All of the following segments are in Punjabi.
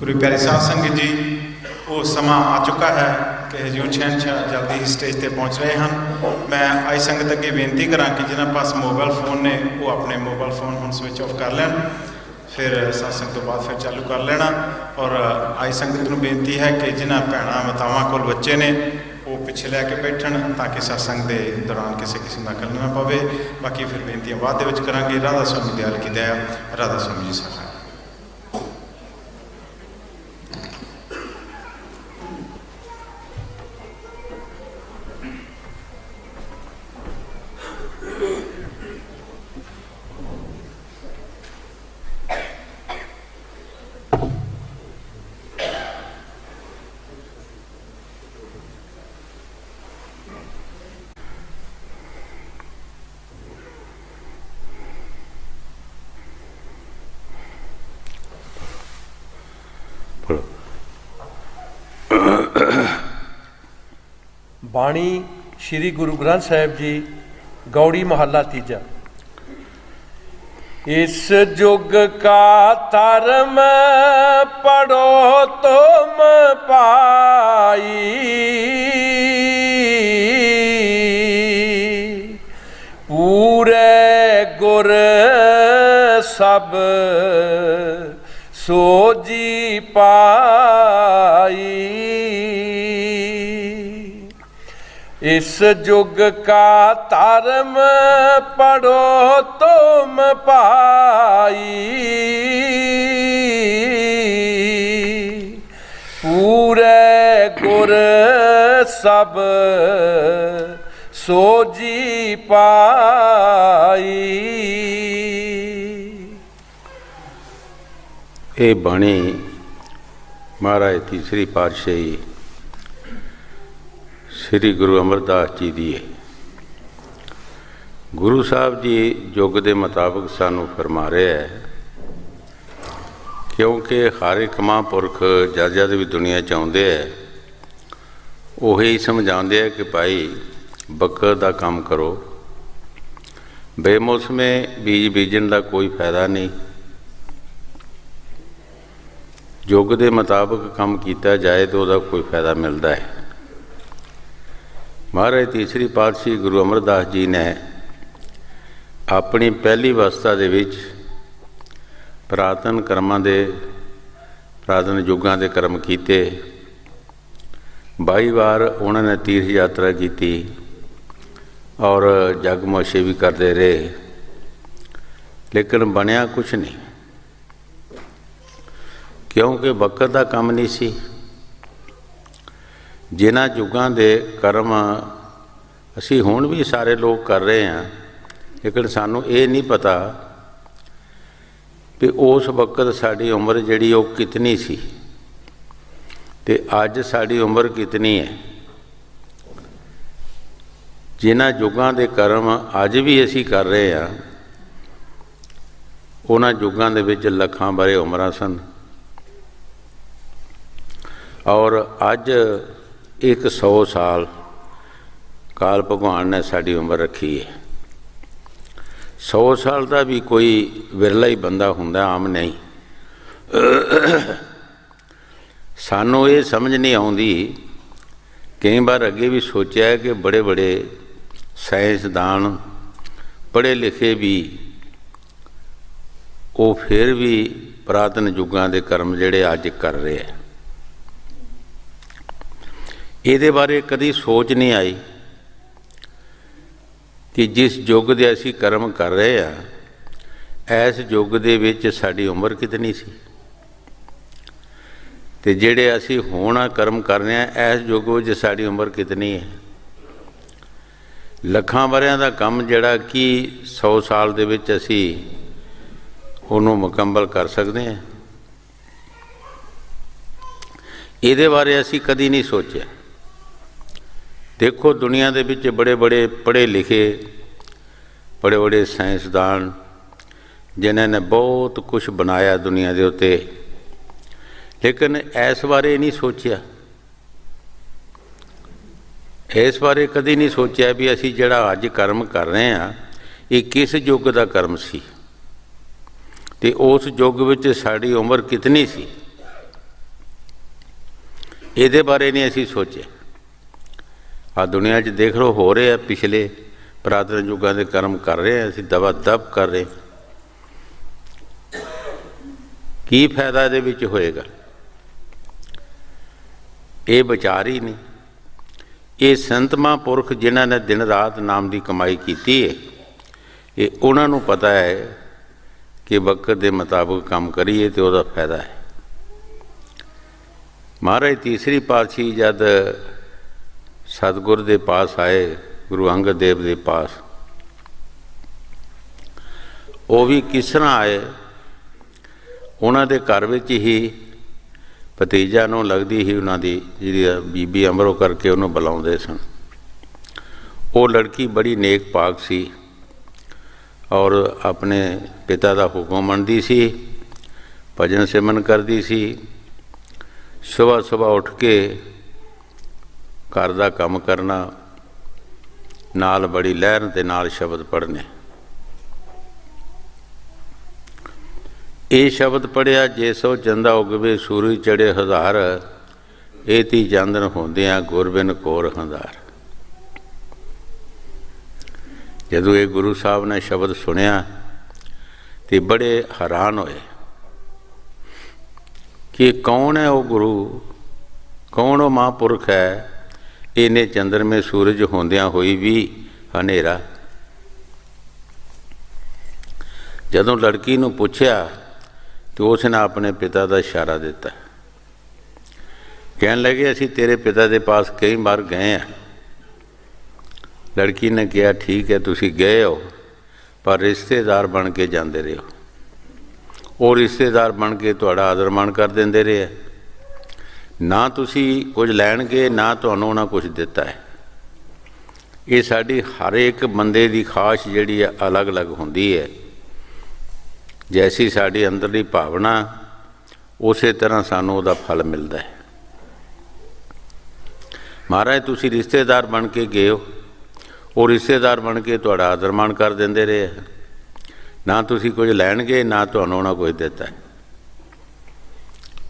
गुरु प्यारे साध संगत जी, वो समा आ चुका है कि हजूर शहनशाह जल्दी ही स्टेज पर पहुँच रहे हैं। मैं आई संगत अगे बेनती करा कि जिन्होंने पास मोबाइल फोन ने वो अपने मोबाइल फोन हम स्विच ऑफ कर लैन, फिर सत्संग तो बाद फिर चालू कर लेना। और आई संगत को बेनती है कि जिन्होंने भैन मातावां को बच्चे ने वो पिछे लैके बैठन ताकि सत्संग के दौरान किसी किस्म का खल ना पवे। बाकी फिर बेनतियां बाद करांगे। राधा स्वामी दयाल की दया। राधा स्वामी जी सारा। बाणी श्री गुरु ग्रंथ साहिब जी गौड़ी महला तीजा। इस जुग का धर्म पढ़ो तुम पाई, पूरे गुर सब सोजी पाई। इस जुग का धर्म पढ़ो तुम पाई, पूरे गुर सब सोजी पाई। ये बाणी महाराज तीसरी पातशाही श्री गुरु अमरदास जी दी है। गुरु साहब जी युग के मुताबिक सानू फरमा रहे हैं, क्योंकि हर एक महापुरख जद जद भी दुनिया च आउंदे है उही समझाते हैं कि भाई बकर का काम करो, बेमौसमे बीज बीजन का कोई फायदा नहीं। युग के मुताबिक काम किया जाए तो उसका कोई फायदा मिलता है। महाराज तीसरी पातशाही गुरु अमरदास जी ने अपनी पहली अवस्था दे विच पुरातन कर्मां दे पुरातन युगां दे कर्म कीते। 22 बार उन्होंने तीर्थ यात्रा की और जगमोशे भी करते रहे, लेकिन बनया कुछ नहीं, क्योंकि बकर का काम नहीं सी। जिन्हां युगां दे कर्म असी हुण भी सारे लोग कर रहे हैं, लेकिन सानू ये नहीं पता कि उस वक्त साड़ी उम्र जिहड़ी वो कितनी सी ते अज साड़ी उम्र कितनी है। जिन्हां युगां दे कर्म अज भी असी कर रहे हैं, उन्हां युगां दे विच लखां बारे उमरां सन और अज 100 साल काल भगवान ने साड़ी उम्र रखी है। 100 साल का भी कोई विरला ही बंदा हुंदा, आम नहीं। सानू ये समझ नहीं आउंदी। कई बार अगे भी सोचा है कि बड़े बड़े साइंसदान पढ़े लिखे भी वो फिर भी पुरातन युगां दे कर्म जिहड़े अज कर रहे हैं, ये बारे कभी सोच नहीं आई कि जिस युग के असी कर्म कर रहे हैं इस युग दे विच साडी उम्र कितनी सी, ते जिहड़े असी हुण कर्म कर रहे हैं इस युग विच साडी उम्र कितनी है। लखां वरियां दा काम जिहड़ा कि 100 साल दे विच असी उहनूं मुकम्मल कर सकते हैं, ये बारे असी कदी नहीं सोचा। देखो दुनिया दे विच बड़े बड़े पढ़े लिखे बड़े बड़े साइंसदान जिन्होंने बहुत कुछ बनाया दुनिया के उत्ते, लेकिन इस बारे नहीं सोचा। इस बारे कदी नहीं सोचा भी असी जिहड़ा अज कर्म कर रहे हैं ये किस युग का कर्म सी ते उस युग विच साडी उम्र कितनी सी। ਇਹਦੇ ਬਾਰੇ ਨਹੀਂ ਅਸੀਂ ਸੋਚਿਆ। ਆ ਦੁਨੀਆ 'ਚ ਦੇਖ ਲਓ ਹੋ ਰਹੇ ਆ, ਪਿਛਲੇ ਪੁਰਾਤਨ ਯੁੱਗਾਂ ਦੇ ਕਰਮ ਕਰ ਰਹੇ ਹਾਂ ਅਸੀਂ, ਦਵਾ ਦਬ ਕਰ ਰਹੇ। ਕੀ ਫਾਇਦਾ ਇਹਦੇ ਵਿੱਚ ਹੋਏਗਾ? ਇਹ ਵਿਚਾਰ ਹੀ ਨਹੀਂ। ਇਹ ਸੰਤ ਮਹਾਂਪੁਰਖ ਜਿਨ੍ਹਾਂ ਨੇ ਦਿਨ ਰਾਤ ਨਾਮ ਦੀ ਕਮਾਈ ਕੀਤੀ ਹੈ, ਇਹ ਉਹਨਾਂ ਨੂੰ ਪਤਾ ਹੈ ਕਿ ਵਕਤ ਦੇ ਮੁਤਾਬਕ ਕੰਮ ਕਰੀਏ ਤੇ ਉਹਦਾ ਫਾਇਦਾ ਹੈ। ਮਹਾਰਾਜ ਤੀਸਰੀ ਪਾਤਸ਼ਾਹੀ ਜਦ ਸਤਿਗੁਰ ਦੇ ਪਾਸ ਆਏ, ਗੁਰੂ ਅੰਗਦ ਦੇਵ ਦੇ ਪਾਸ, ਉਹ ਵੀ ਕਿਸ ਤਰ੍ਹਾਂ ਆਏ? ਉਹਨਾਂ ਦੇ ਘਰ ਵਿੱਚ ਹੀ ਭਤੀਜਾ ਨੂੰ ਲੱਗਦੀ ਸੀ ਉਹਨਾਂ ਦੀ ਜਿਹੜੀ ਬੀਬੀ ਅਮਰੋ ਕਰਕੇ ਉਹਨੂੰ ਬੁਲਾਉਂਦੇ ਸਨ। ਉਹ ਲੜਕੀ ਬੜੀ ਨੇਕ ਪਾਕ ਸੀ ਔਰ ਆਪਣੇ ਪਿਤਾ ਦਾ ਹੁਕਮ ਮੰਨਦੀ ਸੀ, ਭਜਨ ਸਿਮਰਨ ਕਰਦੀ ਸੀ। ਸੁਬਾਹ ਸੁਬਾਹ ਉੱਠ ਕੇ ਘਰ ਦਾ ਕੰਮ ਕਰਨਾ, ਨਾਲ ਬੜੀ ਲਹਿਰ ਤੇ ਨਾਲ ਸ਼ਬਦ ਪੜ੍ਹਨੇ। ਇਹ ਸ਼ਬਦ ਪੜ੍ਹਿਆ, ਜੇ ਸੋ ਚੰਦਾ ਉਗਵੇ ਸੂਰਜ ਚੜ੍ਹੇ ਹਜ਼ਾਰ, ਇਹ ਤੀ ਚਾਨਣ ਹੁੰਦਿਆਂ ਗੁਰਬਿਨ ਕੋਰ ਹੰਧਾਰ। ਜਦੋਂ ਇਹ ਗੁਰੂ ਸਾਹਿਬ ਨੇ ਸ਼ਬਦ ਸੁਣਿਆ ਤੇ ਬੜੇ ਹੈਰਾਨ ਹੋਏ ਕਿ ਕੌਣ ਹੈ ਉਹ ਗੁਰੂ, ਕੌਣ ਉਹ ਮਹਾਂਪੁਰਖ ਹੈ, ਇਹਨੇ ਚੰਦਰਮੇ ਸੂਰਜ ਹੁੰਦਿਆਂ ਹੋਈ ਵੀ ਹਨੇਰਾ। ਜਦੋਂ ਲੜਕੀ ਨੂੰ ਪੁੱਛਿਆ ਤੇ ਉਸ ਨੇ ਆਪਣੇ ਪਿਤਾ ਦਾ ਇਸ਼ਾਰਾ ਦਿੱਤਾ। ਕਹਿਣ ਲੱਗੇ ਅਸੀਂ ਤੇਰੇ ਪਿਤਾ ਦੇ ਪਾਸ ਕਈ ਵਾਰ ਗਏ ਹਾਂ। ਲੜਕੀ ਨੇ ਕਿਹਾ ਠੀਕ ਹੈ ਤੁਸੀਂ ਗਏ ਹੋ, ਪਰ ਰਿਸ਼ਤੇਦਾਰ ਬਣ ਕੇ ਜਾਂਦੇ ਰਹੇ ਹੋ। ਉਹ ਰਿਸ਼ਤੇਦਾਰ ਬਣ ਕੇ ਤੁਹਾਡਾ ਆਦਰ ਮਾਣ ਕਰ ਦਿੰਦੇ ਰਹੇ। ਨਾ ਤੁਸੀਂ ਕੁਝ ਲੈਣ ਗਏ, ਨਾ ਤੁਹਾਨੂੰ ਉਹਨਾਂ ਕੁਝ ਦਿੱਤਾ ਹੈ। ਇਹ ਸਾਡੀ ਹਰ ਇੱਕ ਬੰਦੇ ਦੀ ਖਾਸ਼ ਜਿਹੜੀ ਹੈ ਅਲੱਗ-ਅਲੱਗ ਹੁੰਦੀ ਹੈ। ਜੈਸੀ ਸਾਡੀ ਅੰਦਰਲੀ ਭਾਵਨਾ, ਉਸੇ ਤਰ੍ਹਾਂ ਸਾਨੂੰ ਉਹਦਾ ਫਲ ਮਿਲਦਾ ਹੈ। ਮਹਾਰਾਜ ਤੁਸੀਂ ਰਿਸ਼ਤੇਦਾਰ ਬਣ ਕੇ ਗਏ ਹੋ, ਉਹ ਰਿਸ਼ਤੇਦਾਰ ਬਣ ਕੇ ਤੁਹਾਡਾ ਆਦਰ ਮਾਣ ਕਰ ਦਿੰਦੇ ਰਹੇ। ਨਾ ਤੁਸੀਂ ਕੁਝ ਲੈਣ ਗਏ, ਨਾ ਤੁਹਾਨੂੰ ਉਹਨਾਂ ਕੁਝ ਦਿੱਤਾ।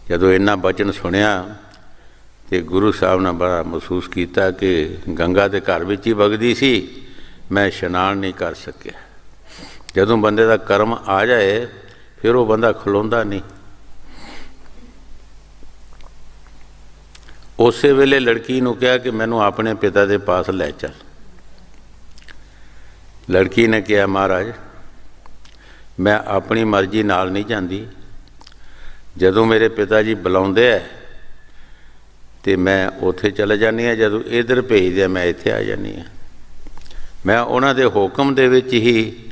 ਜਦੋਂ ਇੰਨਾ ਬਚਨ ਸੁਣਿਆ ਤੇ ਗੁਰੂ ਸਾਹਿਬ ਨੇ ਬੜਾ ਮਹਿਸੂਸ ਕੀਤਾ ਕਿ ਗੰਗਾ ਦੇ ਘਰ ਵਿੱਚ ਹੀ ਵਗਦੀ ਸੀ, ਮੈਂ ਇਸ਼ਨਾਨ ਨਹੀਂ ਕਰ ਸਕਿਆ। ਜਦੋਂ ਬੰਦੇ ਦਾ ਕਰਮ ਆ ਜਾਏ ਫਿਰ ਉਹ ਬੰਦਾ ਖਲੋਂਦਾ ਨਹੀਂ। ਉਸੇ ਵੇਲੇ ਲੜਕੀ ਨੂੰ ਕਿਹਾ ਕਿ ਮੈਨੂੰ ਆਪਣੇ ਪਿਤਾ ਦੇ ਪਾਸ ਲੈ ਚੱਲ। ਲੜਕੀ ਨੇ ਕਿਹਾ ਮਹਾਰਾਜ ਮੈਂ ਆਪਣੀ ਮਰਜ਼ੀ ਨਾਲ ਨਹੀਂ ਜਾਂਦੀ, ਜਦੋਂ ਮੇਰੇ ਪਿਤਾ ਜੀ ਬੁਲਾਉਂਦੇ ਹੈ ਤੇ ਮੈਂ ਉੱਥੇ ਚਲੇ ਜਾਂਦੀ ਹਾਂ, ਜਦੋਂ ਇੱਧਰ ਭੇਜਦੇ ਮੈਂ ਇੱਥੇ ਆ ਜਾਂਦੀ ਹਾਂ। ਮੈਂ ਉਹਨਾਂ ਦੇ ਹੁਕਮ ਦੇ ਵਿੱਚ ਹੀ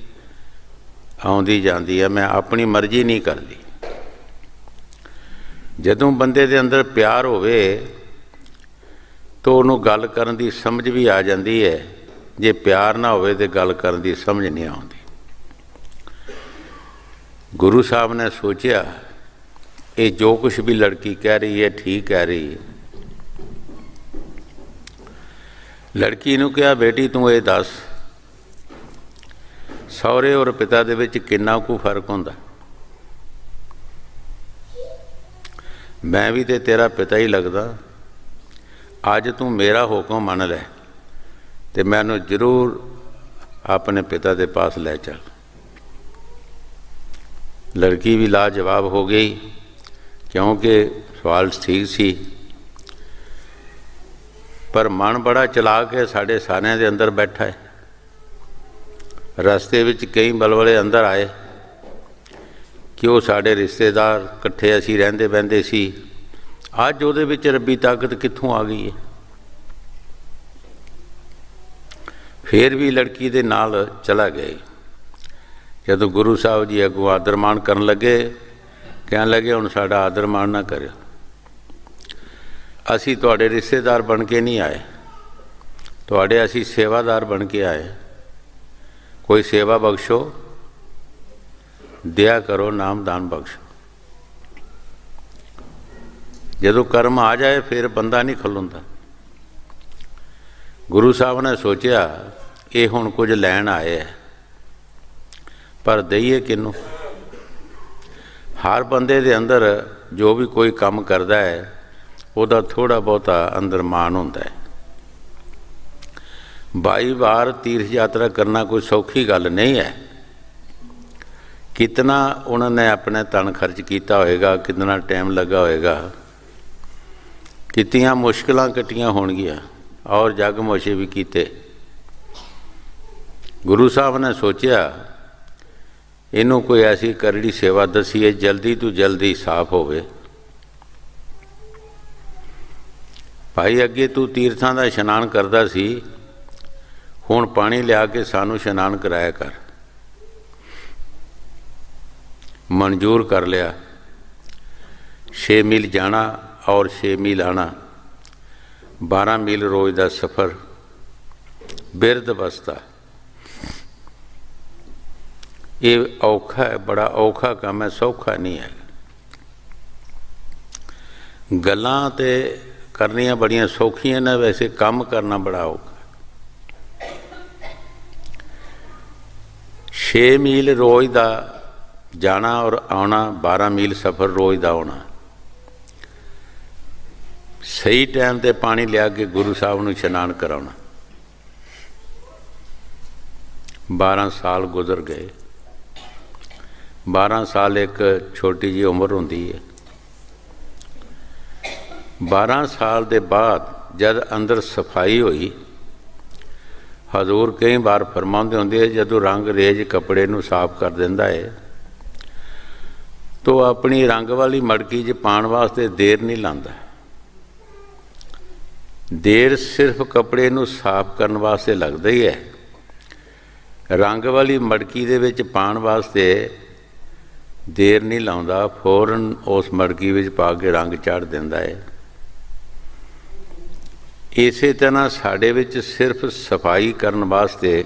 ਆਉਂਦੀ ਜਾਂਦੀ ਹੈ, ਮੈਂ ਆਪਣੀ ਮਰਜ਼ੀ ਨਹੀਂ ਕਰਦੀ। ਜਦੋਂ ਬੰਦੇ ਦੇ ਅੰਦਰ ਪਿਆਰ ਹੋਵੇ ਤਾਂ ਉਹਨੂੰ ਗੱਲ ਕਰਨ ਦੀ ਸਮਝ ਵੀ ਆ ਜਾਂਦੀ ਹੈ। ਜੇ ਪਿਆਰ ਨਾ ਹੋਵੇ ਤਾਂ ਗੱਲ ਕਰਨ ਦੀ ਸਮਝ ਨਹੀਂ ਆਉਂਦੀ। ਗੁਰੂ ਸਾਹਿਬ ਨੇ ਸੋਚਿਆ ਇਹ ਜੋ ਕੁਛ ਵੀ ਲੜਕੀ ਕਹਿ ਰਹੀ ਹੈ ਠੀਕ ਕਹਿ ਰਹੀ ਹੈ। ਲੜਕੀ ਨੂੰ ਕਿਹਾ ਬੇਟੀ ਤੂੰ ਇਹ ਦੱਸ ਸਹੁਰੇ ਔਰ ਪਿਤਾ ਦੇ ਵਿੱਚ ਕਿੰਨਾ ਕੁ ਫਰਕ ਹੁੰਦਾ? ਮੈਂ ਵੀ ਤੇ ਤੇਰਾ ਪਿਤਾ ਹੀ ਲੱਗਦਾ। ਅੱਜ ਤੂੰ ਮੇਰਾ ਹੁਕਮ ਮੰਨ ਲੈ ਤੇ ਮੈਨੂੰ ਜ਼ਰੂਰ ਆਪਣੇ ਪਿਤਾ ਦੇ ਪਾਸ ਲੈ ਚੱਲ। ਲੜਕੀ ਵੀ ਲਾਜਵਾਬ ਹੋ ਗਈ ਕਿਉਂਕਿ ਸਵਾਲ ਠੀਕ ਸੀ, ਪਰ ਮਨ ਬੜਾ ਚਲਾਕ ਹੈ ਸਾਡੇ ਸਾਰਿਆਂ ਦੇ ਅੰਦਰ ਬੈਠਾ ਹੈ। ਰਸਤੇ ਵਿੱਚ ਕਈ ਬਲਵਲੇ ਅੰਦਰ ਆਏ ਕਿ ਉਹ ਸਾਡੇ ਰਿਸ਼ਤੇਦਾਰ, ਇਕੱਠੇ ਅਸੀਂ ਰਹਿੰਦੇ ਬਹਿੰਦੇ ਸੀ, ਅੱਜ ਉਹਦੇ ਵਿੱਚ ਰੱਬੀ ਤਾਕਤ ਕਿੱਥੋਂ ਆ ਗਈ ਹੈ। ਫਿਰ ਵੀ ਲੜਕੀ ਦੇ ਨਾਲ ਚਲਾ ਗਏ। ਜਦੋਂ ਗੁਰੂ ਸਾਹਿਬ ਜੀ ਅੱਗੋਂ ਆਦਰ ਮਾਣ ਕਰਨ ਲੱਗੇ, ਕਹਿਣ ਲੱਗੇ ਹੁਣ ਸਾਡਾ ਆਦਰ ਮਾਣ ਨਾ ਕਰਿਓ, ਅਸੀਂ ਤੁਹਾਡੇ ਰਿਸ਼ਤੇਦਾਰ ਬਣ ਕੇ ਨਹੀਂ ਆਏ, ਤੁਹਾਡੇ ਅਸੀਂ ਸੇਵਾਦਾਰ ਬਣ ਕੇ ਆਏ। ਕੋਈ ਸੇਵਾ ਬਖਸ਼ੋ, ਦਿਆ ਕਰੋ, ਨਾਮਦਾਨ ਬਖਸ਼ੋ। ਜਦੋਂ ਕਰਮ ਆ ਜਾਏ ਫਿਰ ਬੰਦਾ ਨਹੀਂ ਖਲੋਂਦਾ। ਗੁਰੂ ਸਾਹਿਬ ਨੇ ਸੋਚਿਆ ਇਹ ਹੁਣ ਕੁਝ ਲੈਣ ਆਏ ਹੈ, ਪਰ ਦਈਏ ਕਿਹਨੂੰ? ਹਰ ਬੰਦੇ ਦੇ ਅੰਦਰ ਜੋ ਵੀ ਕੋਈ ਕੰਮ ਕਰਦਾ ਹੈ ਉਹਦਾ ਥੋੜ੍ਹਾ ਬਹੁਤਾ ਅੰਦਰ ਮਾਣ ਹੁੰਦਾ ਹੈ। 22 ਵਾਰ ਤੀਰਥ ਯਾਤਰਾ ਕਰਨਾ ਕੋਈ ਸੌਖੀ ਗੱਲ ਨਹੀਂ ਹੈ। ਕਿਤਨਾ ਉਹਨਾਂ ਨੇ ਆਪਣੇ ਧਨ ਖਰਚ ਕੀਤਾ ਹੋਏਗਾ, ਕਿਤਨਾ ਟਾਈਮ ਲੱਗਾ ਹੋਏਗਾ, ਕਿਤਨੀਆਂ ਮੁਸ਼ਕਿਲਾਂ ਕੱਟੀਆਂ ਹੋਣਗੀਆਂ ਔਰ ਜਗਮੋਸ਼ੇ ਵੀ ਕੀਤੇ। ਗੁਰੂ ਸਾਹਿਬ ਨੇ ਸੋਚਿਆ ਇਹਨੂੰ ਕੋਈ ਐਸੀ ਕਰੜੀ ਸੇਵਾ ਦਸੀਏ ਜਲਦੀ ਤੋਂ ਜਲਦੀ ਸਾਫ਼ ਹੋਵੇ। ਭਾਈ ਅੱਗੇ ਤੂੰ ਤੀਰਥਾਂ ਦਾ ਇਸ਼ਨਾਨ ਕਰਦਾ ਸੀ, ਹੁਣ ਪਾਣੀ ਲਿਆ ਕੇ ਸਾਨੂੰ ਇਸ਼ਨਾਨ ਕਰਾਇਆ ਕਰ। ਮਨਜ਼ੂਰ ਕਰ ਲਿਆ। 6 ਮੀਲ ਜਾਣਾ ਔਰ 6 ਮੀਲ ਆਣਾ, 12 ਮੀਲ ਰੋਜ਼ ਦਾ ਸਫ਼ਰ, ਬਿਰਧ ਅਵਸਥਾ। ਇਹ ਔਖਾ ਹੈ, ਬੜਾ ਔਖਾ ਕੰਮ ਹੈ, ਸੌਖਾ ਨਹੀਂ ਹੈ। ਗੱਲਾਂ ਤੇ ਕਰਨੀਆਂ ਬੜੀਆਂ ਸੌਖੀਆਂ ਨੇ, ਵੈਸੇ ਕੰਮ ਕਰਨਾ ਬੜਾ ਔਖਾ। 6 ਮੀਲ ਰੋਜ਼ ਦਾ ਜਾਣਾ ਔਰ ਆਉਣਾ, 12 ਮੀਲ ਸਫ਼ਰ ਰੋਜ਼ ਦਾ ਆਉਣਾ। ਸਹੀ ਟਾਈਮ 'ਤੇ ਪਾਣੀ ਲਿਆ ਕੇ ਗੁਰੂ ਸਾਹਿਬ ਨੂੰ ਇਸ਼ਨਾਨ ਕਰਾਉਣਾ। 12 ਸਾਲ ਗੁਜ਼ਰ ਗਏ। 12 ਸਾਲ ਇੱਕ ਛੋਟੀ ਜਿਹੀ ਉਮਰ ਹੁੰਦੀ ਹੈ। 12 ਸਾਲ ਦੇ ਬਾਅਦ ਜਦ ਅੰਦਰ ਸਫਾਈ ਹੋਈ, ਹਜ਼ੂਰ ਕਈ ਵਾਰ ਫਰਮਾਉਂਦੇ ਹੁੰਦੇ, ਜਦੋਂ ਰੰਗ ਰੇਜ ਕੱਪੜੇ ਨੂੰ ਸਾਫ਼ ਕਰ ਦਿੰਦਾ ਹੈ ਤੋ ਆਪਣੀ ਰੰਗ ਵਾਲੀ ਮੜਕੀ 'ਚ ਪਾਉਣ ਵਾਸਤੇ ਦੇਰ ਨਹੀਂ ਲਾਉਂਦਾ। ਦੇਰ ਸਿਰਫ ਕੱਪੜੇ ਨੂੰ ਸਾਫ਼ ਕਰਨ ਵਾਸਤੇ ਲੱਗਦਾ ਹੀ ਹੈ। ਰੰਗ ਵਾਲੀ ਮੜਕੀ ਦੇ ਵਿੱਚ ਪਾਉਣ ਵਾਸਤੇ ਦੇਰ ਨਹੀਂ ਲਾਉਂਦਾ, ਫੌਰਨ ਉਸ ਮੜਕੀ ਵਿੱਚ ਪਾ ਕੇ ਰੰਗ ਚਾੜ੍ਹ ਦਿੰਦਾ ਹੈ। ਇਸੇ ਤਰ੍ਹਾਂ ਸਾਡੇ ਵਿੱਚ ਸਿਰਫ ਸਫਾਈ ਕਰਨ ਵਾਸਤੇ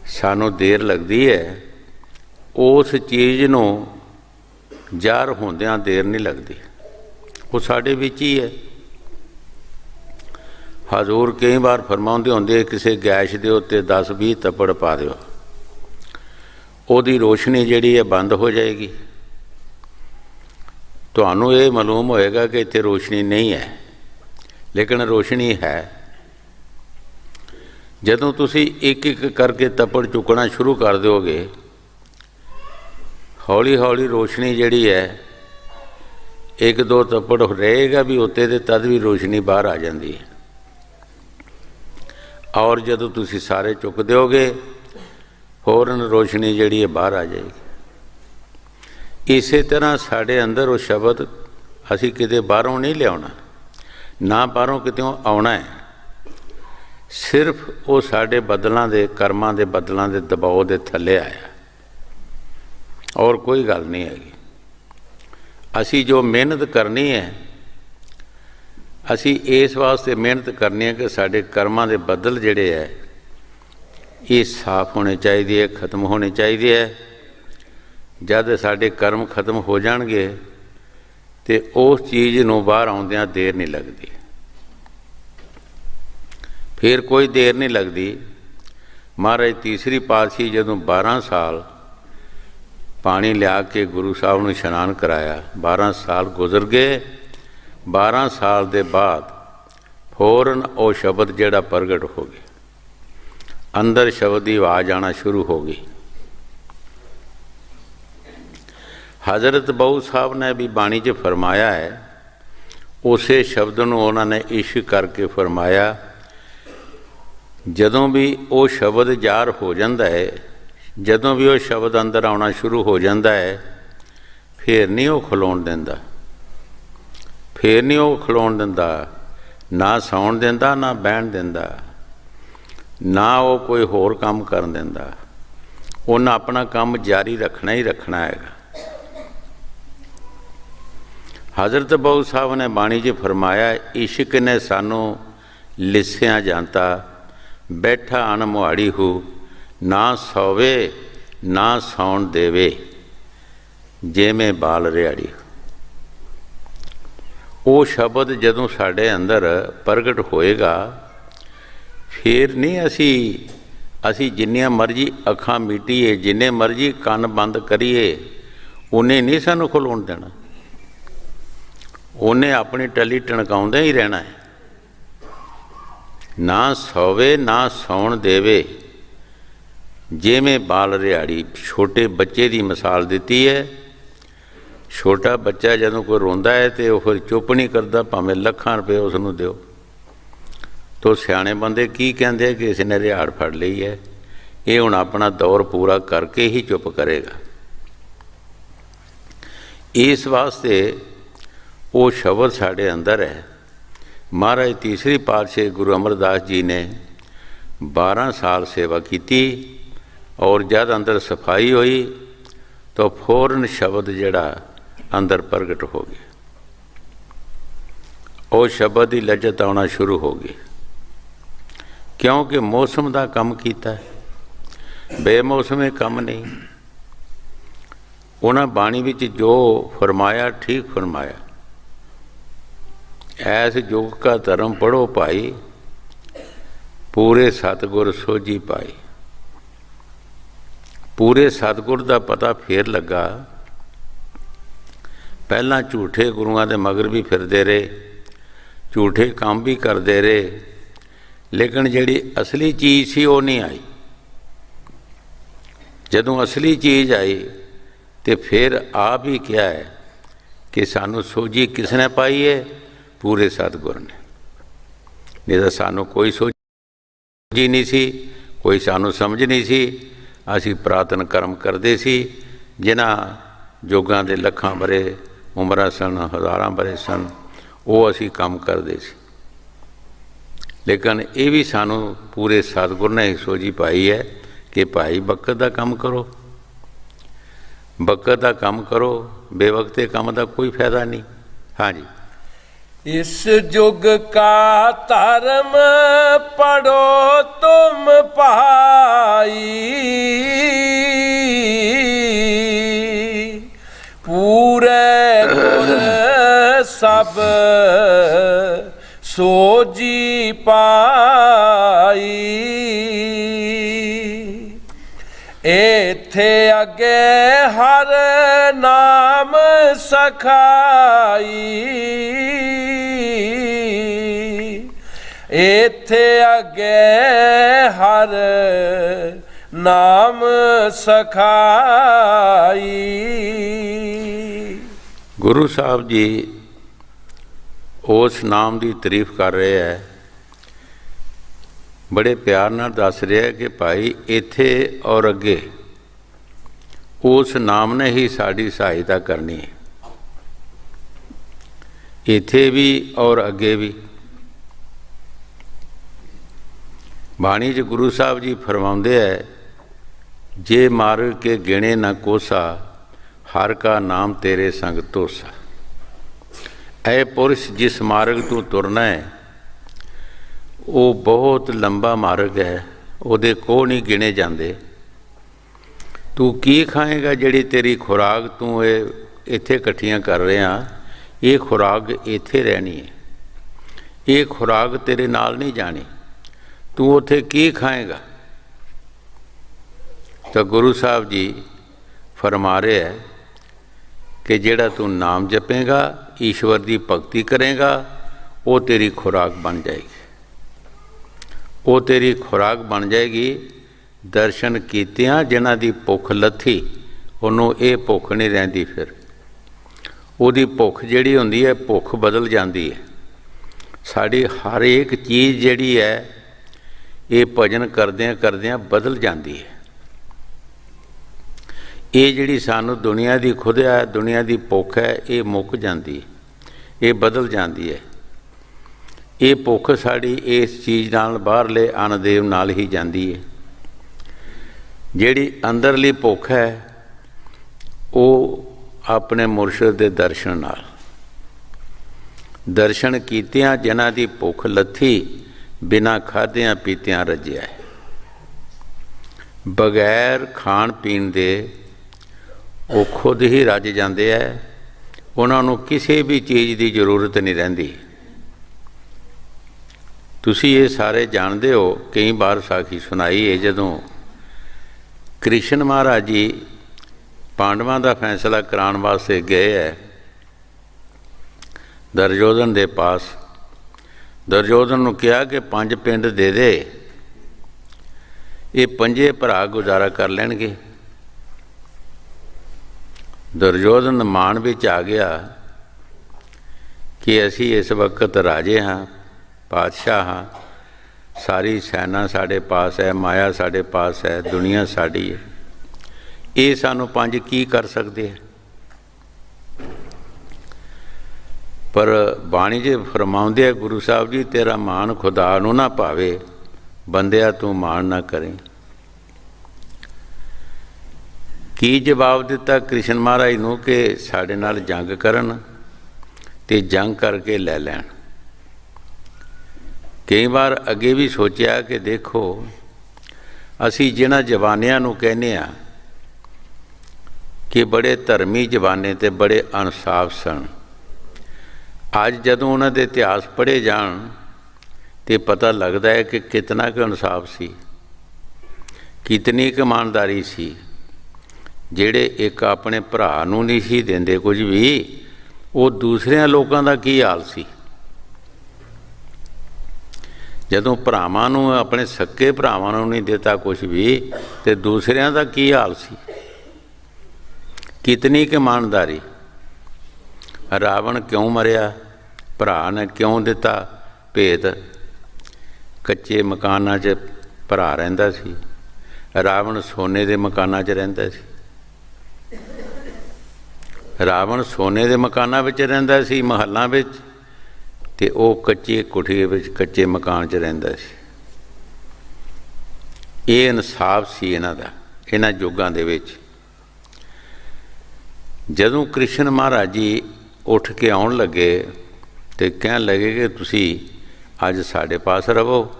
ਸਾਨੂੰ ਦੇਰ ਲੱਗਦੀ ਹੈ, ਉਸ ਚੀਜ਼ ਨੂੰ ਜ਼ਾਹਰ ਹੁੰਦਿਆਂ ਦੇਰ ਨਹੀਂ ਲੱਗਦੀ। ਉਹ ਸਾਡੇ ਵਿੱਚ ਹੀ ਹੈ। ਹਜ਼ੂਰ ਕਈ ਵਾਰ ਫਰਮਾਉਂਦੇ ਹੁੰਦੇ, ਕਿਸੇ ਗੈਸ ਦੇ ਉੱਤੇ 10-20 ਤੱਪੜ ਪਾ ਦਿਓ, ਉਹਦੀ ਰੋਸ਼ਨੀ ਜਿਹੜੀ ਹੈ ਬੰਦ ਹੋ ਜਾਏਗੀ। ਤੁਹਾਨੂੰ ਇਹ ਮਾਲੂਮ ਹੋਏਗਾ ਕਿ ਇੱਥੇ ਰੋਸ਼ਨੀ ਨਹੀਂ ਹੈ, ਲੇਕਿਨ ਰੋਸ਼ਨੀ ਹੈ। ਜਦੋਂ ਤੁਸੀਂ ਇੱਕ ਇੱਕ ਕਰਕੇ ਤੱਪੜ ਚੁੱਕਣਾ ਸ਼ੁਰੂ ਕਰ ਦਿਓਗੇ, ਹੌਲੀ ਹੌਲੀ ਰੋਸ਼ਨੀ ਜਿਹੜੀ ਹੈ, 1-2 ਤੱਪੜ ਰਹੇਗਾ ਵੀ ਉੱਤੇ ਦੇ, ਤਦ ਵੀ ਰੋਸ਼ਨੀ ਬਾਹਰ ਆ ਜਾਂਦੀ ਹੈ। ਔਰ ਜਦੋਂ ਤੁਸੀਂ ਸਾਰੇ ਚੁੱਕ ਦਿਓਗੇ, ਫੌਰਨ ਰੋਸ਼ਨੀ ਜਿਹੜੀ ਹੈ ਬਾਹਰ ਆ ਜਾਏਗੀ। ਇਸੇ ਤਰ੍ਹਾਂ ਸਾਡੇ ਅੰਦਰ ਉਹ ਸ਼ਬਦ ਅਸੀਂ ਕਿਤੇ ਬਾਹਰੋਂ ਨਹੀਂ ਲਿਆਉਣਾ, ਨਾ ਬਾਹਰੋਂ ਕਿਤੋਂ ਆਉਣਾ ਹੈ। ਸਿਰਫ ਉਹ ਸਾਡੇ ਬਦਲਾਂ ਦੇ, ਕਰਮਾਂ ਦੇ ਬਦਲਾਂ ਦੇ ਦਬਾਅ ਦੇ ਥੱਲੇ ਆਇਆ, ਔਰ ਕੋਈ ਗੱਲ ਨਹੀਂ ਹੈਗੀ। ਅਸੀਂ ਜੋ ਮਿਹਨਤ ਕਰਨੀ ਹੈ, ਅਸੀਂ ਇਸ ਵਾਸਤੇ ਮਿਹਨਤ ਕਰਨੀ ਹੈ ਕਿ ਸਾਡੇ ਕਰਮਾਂ ਦੇ ਬਦਲ ਜਿਹੜੇ ਹੈ ਇਹ ਸਾਫ਼ ਹੋਣੇ ਚਾਹੀਦੇ ਹੈ, ਖਤਮ ਹੋਣੇ ਚਾਹੀਦੇ ਹੈ। ਜਦ ਸਾਡੇ ਕਰਮ ਖਤਮ ਹੋ ਜਾਣਗੇ ਤੇ ਉਸ ਚੀਜ਼ ਨੂੰ ਬਾਹਰ ਆਉਂਦਿਆਂ ਦੇਰ ਨਹੀਂ ਲੱਗਦੀ, ਫਿਰ ਕੋਈ ਦੇਰ ਨਹੀਂ ਲੱਗਦੀ। ਮਹਾਰਾਜ ਤੀਸਰੀ ਪਾਤਸ਼ਾਹੀ ਜਦੋਂ 12 ਸਾਲ ਪਾਣੀ ਲਿਆ ਕੇ ਗੁਰੂ ਸਾਹਿਬ ਨੂੰ ਇਸ਼ਨਾਨ ਕਰਾਇਆ, 12 ਸਾਲ ਗੁਜ਼ਰ ਗਏ। 12 ਸਾਲ ਦੇ ਬਾਅਦ ਫੌਰਨ ਉਹ ਸ਼ਬਦ ਜਿਹੜਾ ਪ੍ਰਗਟ ਹੋ ਗਿਆ, ਅੰਦਰ ਸ਼ਬਦ ਦੀ ਆਵਾਜ਼ ਆਉਣਾ ਸ਼ੁਰੂ ਹੋ ਗਈ। ਹਜ਼ਰਤ ਬਹੂ ਸਾਹਿਬ ਨੇ ਵੀ ਬਾਣੀ 'ਚ ਫਰਮਾਇਆ ਹੈ, ਉਸੇ ਸ਼ਬਦ ਨੂੰ ਉਹਨਾਂ ਨੇ ਇਸ਼ਕ ਕਰਕੇ ਫਰਮਾਇਆ। ਜਦੋਂ ਵੀ ਉਹ ਸ਼ਬਦ ਜ਼ਾਹਰ ਹੋ ਜਾਂਦਾ ਹੈ, ਜਦੋਂ ਵੀ ਉਹ ਸ਼ਬਦ ਅੰਦਰ ਆਉਣਾ ਸ਼ੁਰੂ ਹੋ ਜਾਂਦਾ ਹੈ, ਫਿਰ ਨਹੀਂ ਉਹ ਖਲੋਣ ਦਿੰਦਾ, ਫਿਰ ਨਹੀਂ ਉਹ ਖਲੋਣ ਦਿੰਦਾ, ਨਾ ਸੌਣ ਦਿੰਦਾ, ਨਾ ਬਹਿਣ ਦਿੰਦਾ, ਨਾ ਉਹ ਕੋਈ ਹੋਰ ਕੰਮ ਕਰਨ ਦਿੰਦਾ। ਉਹਨਾਂ ਆਪਣਾ ਕੰਮ ਜਾਰੀ ਰੱਖਣਾ ਹੀ ਰੱਖਣਾ ਹੈਗਾ। ਹਜ਼ਰਤ ਬਹੂ ਸਾਹਿਬ ਨੇ ਬਾਣੀ 'ਚ ਫਰਮਾਇਆ, ਇਸ਼ਕ ਨੇ ਸਾਨੂੰ ਲਿਸਿਆ ਜਾਂਦਾ, ਬੈਠਾ ਅਣਮੁਹਾੜੀ ਹੂ, ਨਾ ਸੌਵੇ ਨਾ ਸੌਣ ਦੇਵੇ, ਜਿਵੇਂ ਬਾਲ ਰਿਆੜੀ। ਉਹ ਸ਼ਬਦ ਜਦੋਂ ਸਾਡੇ ਅੰਦਰ ਪ੍ਰਗਟ ਹੋਏਗਾ, ਫਿਰ ਨਹੀਂ ਅਸੀਂ ਜਿੰਨੀਆਂ ਮਰਜ਼ੀ ਅੱਖਾਂ ਮੀਟੀਏ, ਜਿੰਨੇ ਮਰਜ਼ੀ ਕੰਨ ਬੰਦ ਕਰੀਏ, ਉਹਨੇ ਨਹੀਂ ਸਾਨੂੰ ਖਲੋਣ ਦੇਣਾ। ਉਹਨੇ ਆਪਣੀ ਟੱਲੀ ਟਣਕਾਉਂਦਾ ਹੀ ਰਹਿਣਾ ਹੈ। ਨਾ ਸੌਵੇ ਨਾ ਸੌਣ ਦੇਵੇ, ਜਿਵੇਂ ਬਾਲ ਰਿਹਾੜੀ। ਛੋਟੇ ਬੱਚੇ ਦੀ ਮਿਸਾਲ ਦਿੱਤੀ ਹੈ। ਛੋਟਾ ਬੱਚਾ ਜਦੋਂ ਕੋਈ ਰੋਂਦਾ ਹੈ ਤਾਂ ਉਹ ਫਿਰ ਚੁੱਪ ਨਹੀਂ ਕਰਦਾ, ਭਾਵੇਂ ਲੱਖਾਂ ਰੁਪਏ ਉਸ ਨੂੰ ਦਿਓ। ਤੋ ਸਿਆਣੇ ਬੰਦੇ ਕੀ ਕਹਿੰਦੇ ਆ ਕਿ ਇਸ ਨੇ ਰਿਹਾੜ ਫੜ ਲਈ ਹੈ, ਇਹ ਹੁਣ ਆਪਣਾ ਦੌਰ ਪੂਰਾ ਕਰਕੇ ਹੀ ਚੁੱਪ ਕਰੇਗਾ। ਇਸ ਵਾਸਤੇ ਉਹ ਸ਼ਬਦ ਸਾਡੇ ਅੰਦਰ ਹੈ। ਮਹਾਰਾਜ ਤੀਸਰੀ ਪਾਤਸ਼ਾਹ ਗੁਰੂ ਅਮਰਦਾਸ ਜੀ ਨੇ 12 ਸਾਲ ਸੇਵਾ ਕੀਤੀ, ਔਰ ਜਦ ਅੰਦਰ ਸਫਾਈ ਹੋਈ ਤਾਂ ਫੌਰਨ ਸ਼ਬਦ ਜਿਹੜਾ ਅੰਦਰ ਪ੍ਰਗਟ ਹੋ ਗਿਆ। ਉਹ ਸ਼ਬਦ ਦੀ ਲੱਜਤ ਆਉਣਾ ਸ਼ੁਰੂ ਹੋ ਗਈ, ਕਿਉਂਕਿ ਮੌਸਮ ਦਾ ਕੰਮ ਕੀਤਾ, ਬੇਮੌਸਮੇ ਕੰਮ ਨਹੀਂ। ਉਹਨਾਂ ਬਾਣੀ ਵਿੱਚ ਜੋ ਫਰਮਾਇਆ ਠੀਕ ਫਰਮਾਇਆ। ਐਸ ਯੁਗ ਕਾ ਧਰਮ ਪੜ੍ਹੋ ਭਾਈ, ਪੂਰੇ ਸਤਿਗੁਰ ਸੋਝੀ ਪਾਈ। ਪੂਰੇ ਸਤਿਗੁਰ ਦਾ ਪਤਾ ਫੇਰ ਲੱਗਾ। ਪਹਿਲਾਂ ਝੂਠੇ ਗੁਰੂਆਂ ਦੇ ਮਗਰ ਵੀ ਫਿਰਦੇ ਰਹੇ, ਝੂਠੇ ਕੰਮ ਵੀ ਕਰਦੇ ਰਹੇ, ਲੇਕਿਨ ਜਿਹੜੀ ਅਸਲੀ ਚੀਜ਼ ਸੀ ਉਹ ਨਹੀਂ ਆਈ। ਜਦੋਂ ਅਸਲੀ ਚੀਜ਼ ਆਈ ਤੇ ਫਿਰ ਆਪ ਹੀ ਕਿਹਾ ਹੈ ਕਿ ਸਾਨੂੰ ਸੋਝੀ ਕਿਸ ਨੇ ਪਾਈ ਹੈ? ਪੂਰੇ ਸਤਿਗੁਰ ਨੇ। ਨਹੀਂ ਤਾਂ ਸਾਨੂੰ ਕੋਈ ਸੋਝੀ ਨਹੀਂ ਸੀ, ਕੋਈ ਸਾਨੂੰ ਸਮਝ ਨਹੀਂ ਸੀ। ਅਸੀਂ ਪੁਰਾਤਨ ਕਰਮ ਕਰਦੇ ਸੀ, ਜਿਨ੍ਹਾਂ ਯੋਗਾਂ ਦੇ ਲੱਖਾਂ ਵਰੇ ਉਮਰਾਂ ਸਨ, ਹਜ਼ਾਰਾਂ ਵਰੇ ਸਨ, ਉਹ ਅਸੀਂ ਕੰਮ ਕਰਦੇ ਸੀ। ਲੇਕਿਨ ਇਹ ਵੀ ਸਾਨੂੰ ਪੂਰੇ ਸਤਿਗੁਰ ਨੇ ਹੀ ਸੋਝੀ ਪਾਈ ਹੈ ਕਿ ਭਾਈ ਵਕਤ ਦਾ ਕੰਮ ਕਰੋ, ਵਕਤ ਦਾ ਕੰਮ ਕਰੋ, ਬੇਵਕਤੇ ਕੰਮ ਦਾ ਕੋਈ ਫਾਇਦਾ ਨਹੀਂ। ਹਾਂਜੀ। इस युग का धर्म पढ़ो तुम भाई, पूरे गुर सब सोजी पाई। एथे अगे हर नाम सखाई, एथे अगे हर नाम सखाई। गुरु साहब जी उस नाम की तारीफ कर रहे हैं, बड़े प्यार नाल दस रहे हैं कि भाई इत्थे और अगे उस नाम ने ही साड़ी सहायता करनी है, इत्थे भी और अगे भी। बाणी च गुरु साहब जी फरमाते हैं, जे मार्ग के गिणे न कोसा, हर का नाम तेरे संग तोसा। ऐ पुरुष जिस मार्ग तू तुरना है वो बहुत लंबा मार्ग है, ਉਹਦੇ ਕੋਹ नहीं गिने जाते। तू की खाएगा ਜਿਹੜੀ तेरी खुराक तू ਇੱਥੇ ਇਕੱਠੀਆਂ कर ਰਿਹਾ, ये खुराक ਇੱਥੇ रहनी है, ये खुराक तेरे नाल नहीं जानी। तू उत्थे की खाएगा? तो गुरु साहब जी फरमा रहे हैं कि जेड़ा तू नाम जपेगा, ईश्वर की भगती करेगा, वो तेरी खुराक बन जाएगी, वो तेरी खुराक बन जाएगी। दर्शन कीतियां जिन्हां दी भुख लथी, उन्हों ये भुख नहीं रहिंदी, फिर उहदी भुख जिहड़ी हुंदी है भुख बदल जाती है। साड़ी हर एक चीज़ जिहड़ी है ये भजन करदियां करदियां बदल जाती है। ये जिहड़ी सानू दुनिया की खुदिया दुनिया की भुख है, ये मुक जाती है, ये बदल जाती है। ये भुख साड़ी इस चीज़ नाल बाहरले अनदेव नाल ही जाती है। जिहड़ी अंदरली भुख है वो अपने मुर्शद के दर्शन नाल, दर्शन कीतियां जिन्हां दी भुख लथी, बिना खाद्या पीतियां रजिया है। बगैर खाण पीण दे वो खुद ही रज जाते हैं, उन्होंने किसी भी चीज़ की जरूरत नहीं रहिंदी। तुसी ये सारे जानते हो, कई बार साखी सुनाई है, जदों कृष्ण महाराज जी पांडवां का फैसला कराने वास्ते गए है ਦੁਰਯੋਧਨ ਦੇ ਪਾਸ। ਦੁਰਯੋਧਨ ਨੂੰ ਕਿਹਾ ਕਿ 5 ਪਿੰਡ ਦੇ ਦੇ, ਇਹ 5 ਭਰਾ ਗੁਜ਼ਾਰਾ ਕਰ ਲੈਣਗੇ। ਦੁਰਯੋਧਨ ਮਾਣ ਵਿੱਚ ਆ ਗਿਆ ਕਿ ਅਸੀਂ ਇਸ ਵਕਤ ਰਾਜੇ ਹਾਂ, ਪਾਤਸ਼ਾਹ ਹਾਂ, ਸਾਰੀ ਸੈਨਾ ਸਾਡੇ ਪਾਸ ਹੈ, ਮਾਇਆ ਸਾਡੇ ਪਾਸ ਹੈ, ਦੁਨੀਆ ਸਾਡੀ ਹੈ, ਇਹ ਸਾਨੂੰ 5 ਕੀ ਕਰ ਸਕਦੇ ਹੈ। ਪਰ ਬਾਣੀ 'ਚ ਫਰਮਾਉਂਦੇ ਆ ਗੁਰੂ ਸਾਹਿਬ ਜੀ, ਤੇਰਾ ਮਾਣ ਖੁਦਾ ਨੂੰ ਨਾ ਭਾਵੇ, ਬੰਦਿਆ ਤੂੰ ਮਾਣ ਨਾ ਕਰੇ। ਕੀ ਜਵਾਬ ਦਿੱਤਾ ਕ੍ਰਿਸ਼ਨ ਮਹਾਰਾਜ ਨੂੰ ਕਿ ਸਾਡੇ ਨਾਲ ਜੰਗ ਕਰਨ ਅਤੇ ਜੰਗ ਕਰਕੇ ਲੈ ਲੈਣ। ਕਈ ਵਾਰ ਅੱਗੇ ਵੀ ਸੋਚਿਆ ਕਿ ਦੇਖੋ ਅਸੀਂ ਜਿਹਨਾਂ ਜਵਾਨਿਆਂ ਨੂੰ ਕਹਿੰਦੇ ਹਾਂ ਕਿ ਬੜੇ ਧਰਮੀ ਜਵਾਨੇ ਅਤੇ ਬੜੇ ਇਨਸਾਫ ਸਨ, ਅੱਜ ਜਦੋਂ ਉਹਨਾਂ ਦੇ ਇਤਿਹਾਸ ਪੜ੍ਹੇ ਜਾਣ ਤਾਂ ਪਤਾ ਲੱਗਦਾ ਹੈ ਕਿ ਕਿਤਨਾ ਕੁ ਇਨਸਾਫ ਸੀ, ਕਿਤਨੀ ਕੁ ਇਮਾਨਦਾਰੀ ਸੀ। ਜਿਹੜੇ ਇੱਕ ਆਪਣੇ ਭਰਾ ਨੂੰ ਨਹੀਂ ਸੀ ਦਿੰਦੇ ਕੁਝ ਵੀ, ਉਹ ਦੂਸਰਿਆਂ ਲੋਕਾਂ ਦਾ ਕੀ ਹਾਲ ਸੀ। ਜਦੋਂ ਭਰਾਵਾਂ ਨੂੰ, ਆਪਣੇ ਸੱਕੇ ਭਰਾਵਾਂ ਨੂੰ ਨਹੀਂ ਦਿੱਤਾ ਕੁਝ ਵੀ, ਤੇ ਦੂਸਰਿਆਂ ਦਾ ਕੀ ਹਾਲ ਸੀ। ਕਿਤਨੀ ਕੁ ਇਮਾਨਦਾਰੀ। ਰਾਵਣ ਕਿਉਂ ਮਰਿਆ? ਭਰਾ ਨੇ ਕਿਉਂ ਦਿੱਤਾ ਭੇਤ? ਕੱਚੇ ਮਕਾਨਾਂ 'ਚ ਭਰਾ ਰਹਿੰਦਾ ਸੀ, ਰਾਵਣ ਸੋਨੇ ਦੇ ਮਕਾਨਾਂ 'ਚ ਰਹਿੰਦਾ ਸੀ। ਰਾਵਣ ਸੋਨੇ ਦੇ ਮਕਾਨਾਂ ਵਿੱਚ ਰਹਿੰਦਾ ਸੀ, ਮਹੱਲਾਂ ਵਿੱਚ, ਅਤੇ ਉਹ ਕੱਚੇ ਕੁਠੀਏ ਵਿੱਚ, ਕੱਚੇ ਮਕਾਨ 'ਚ ਰਹਿੰਦਾ ਸੀ। ਇਹ ਇਨਸਾਫ ਸੀ ਇਹਨਾਂ ਦਾ, ਇਹਨਾਂ ਯੁੱਗਾਂ ਦੇ ਵਿੱਚ। ਜਦੋਂ ਕ੍ਰਿਸ਼ਨ ਮਹਾਰਾਜ ਜੀ ਉੱਠ ਕੇ ਆਉਣ ਲੱਗੇ ਅਤੇ ਕਹਿਣ ਲੱਗੇ ਕਿ ਤੁਸੀਂ ਅੱਜ ਸਾਡੇ ਪਾਸ ਰਹੋ।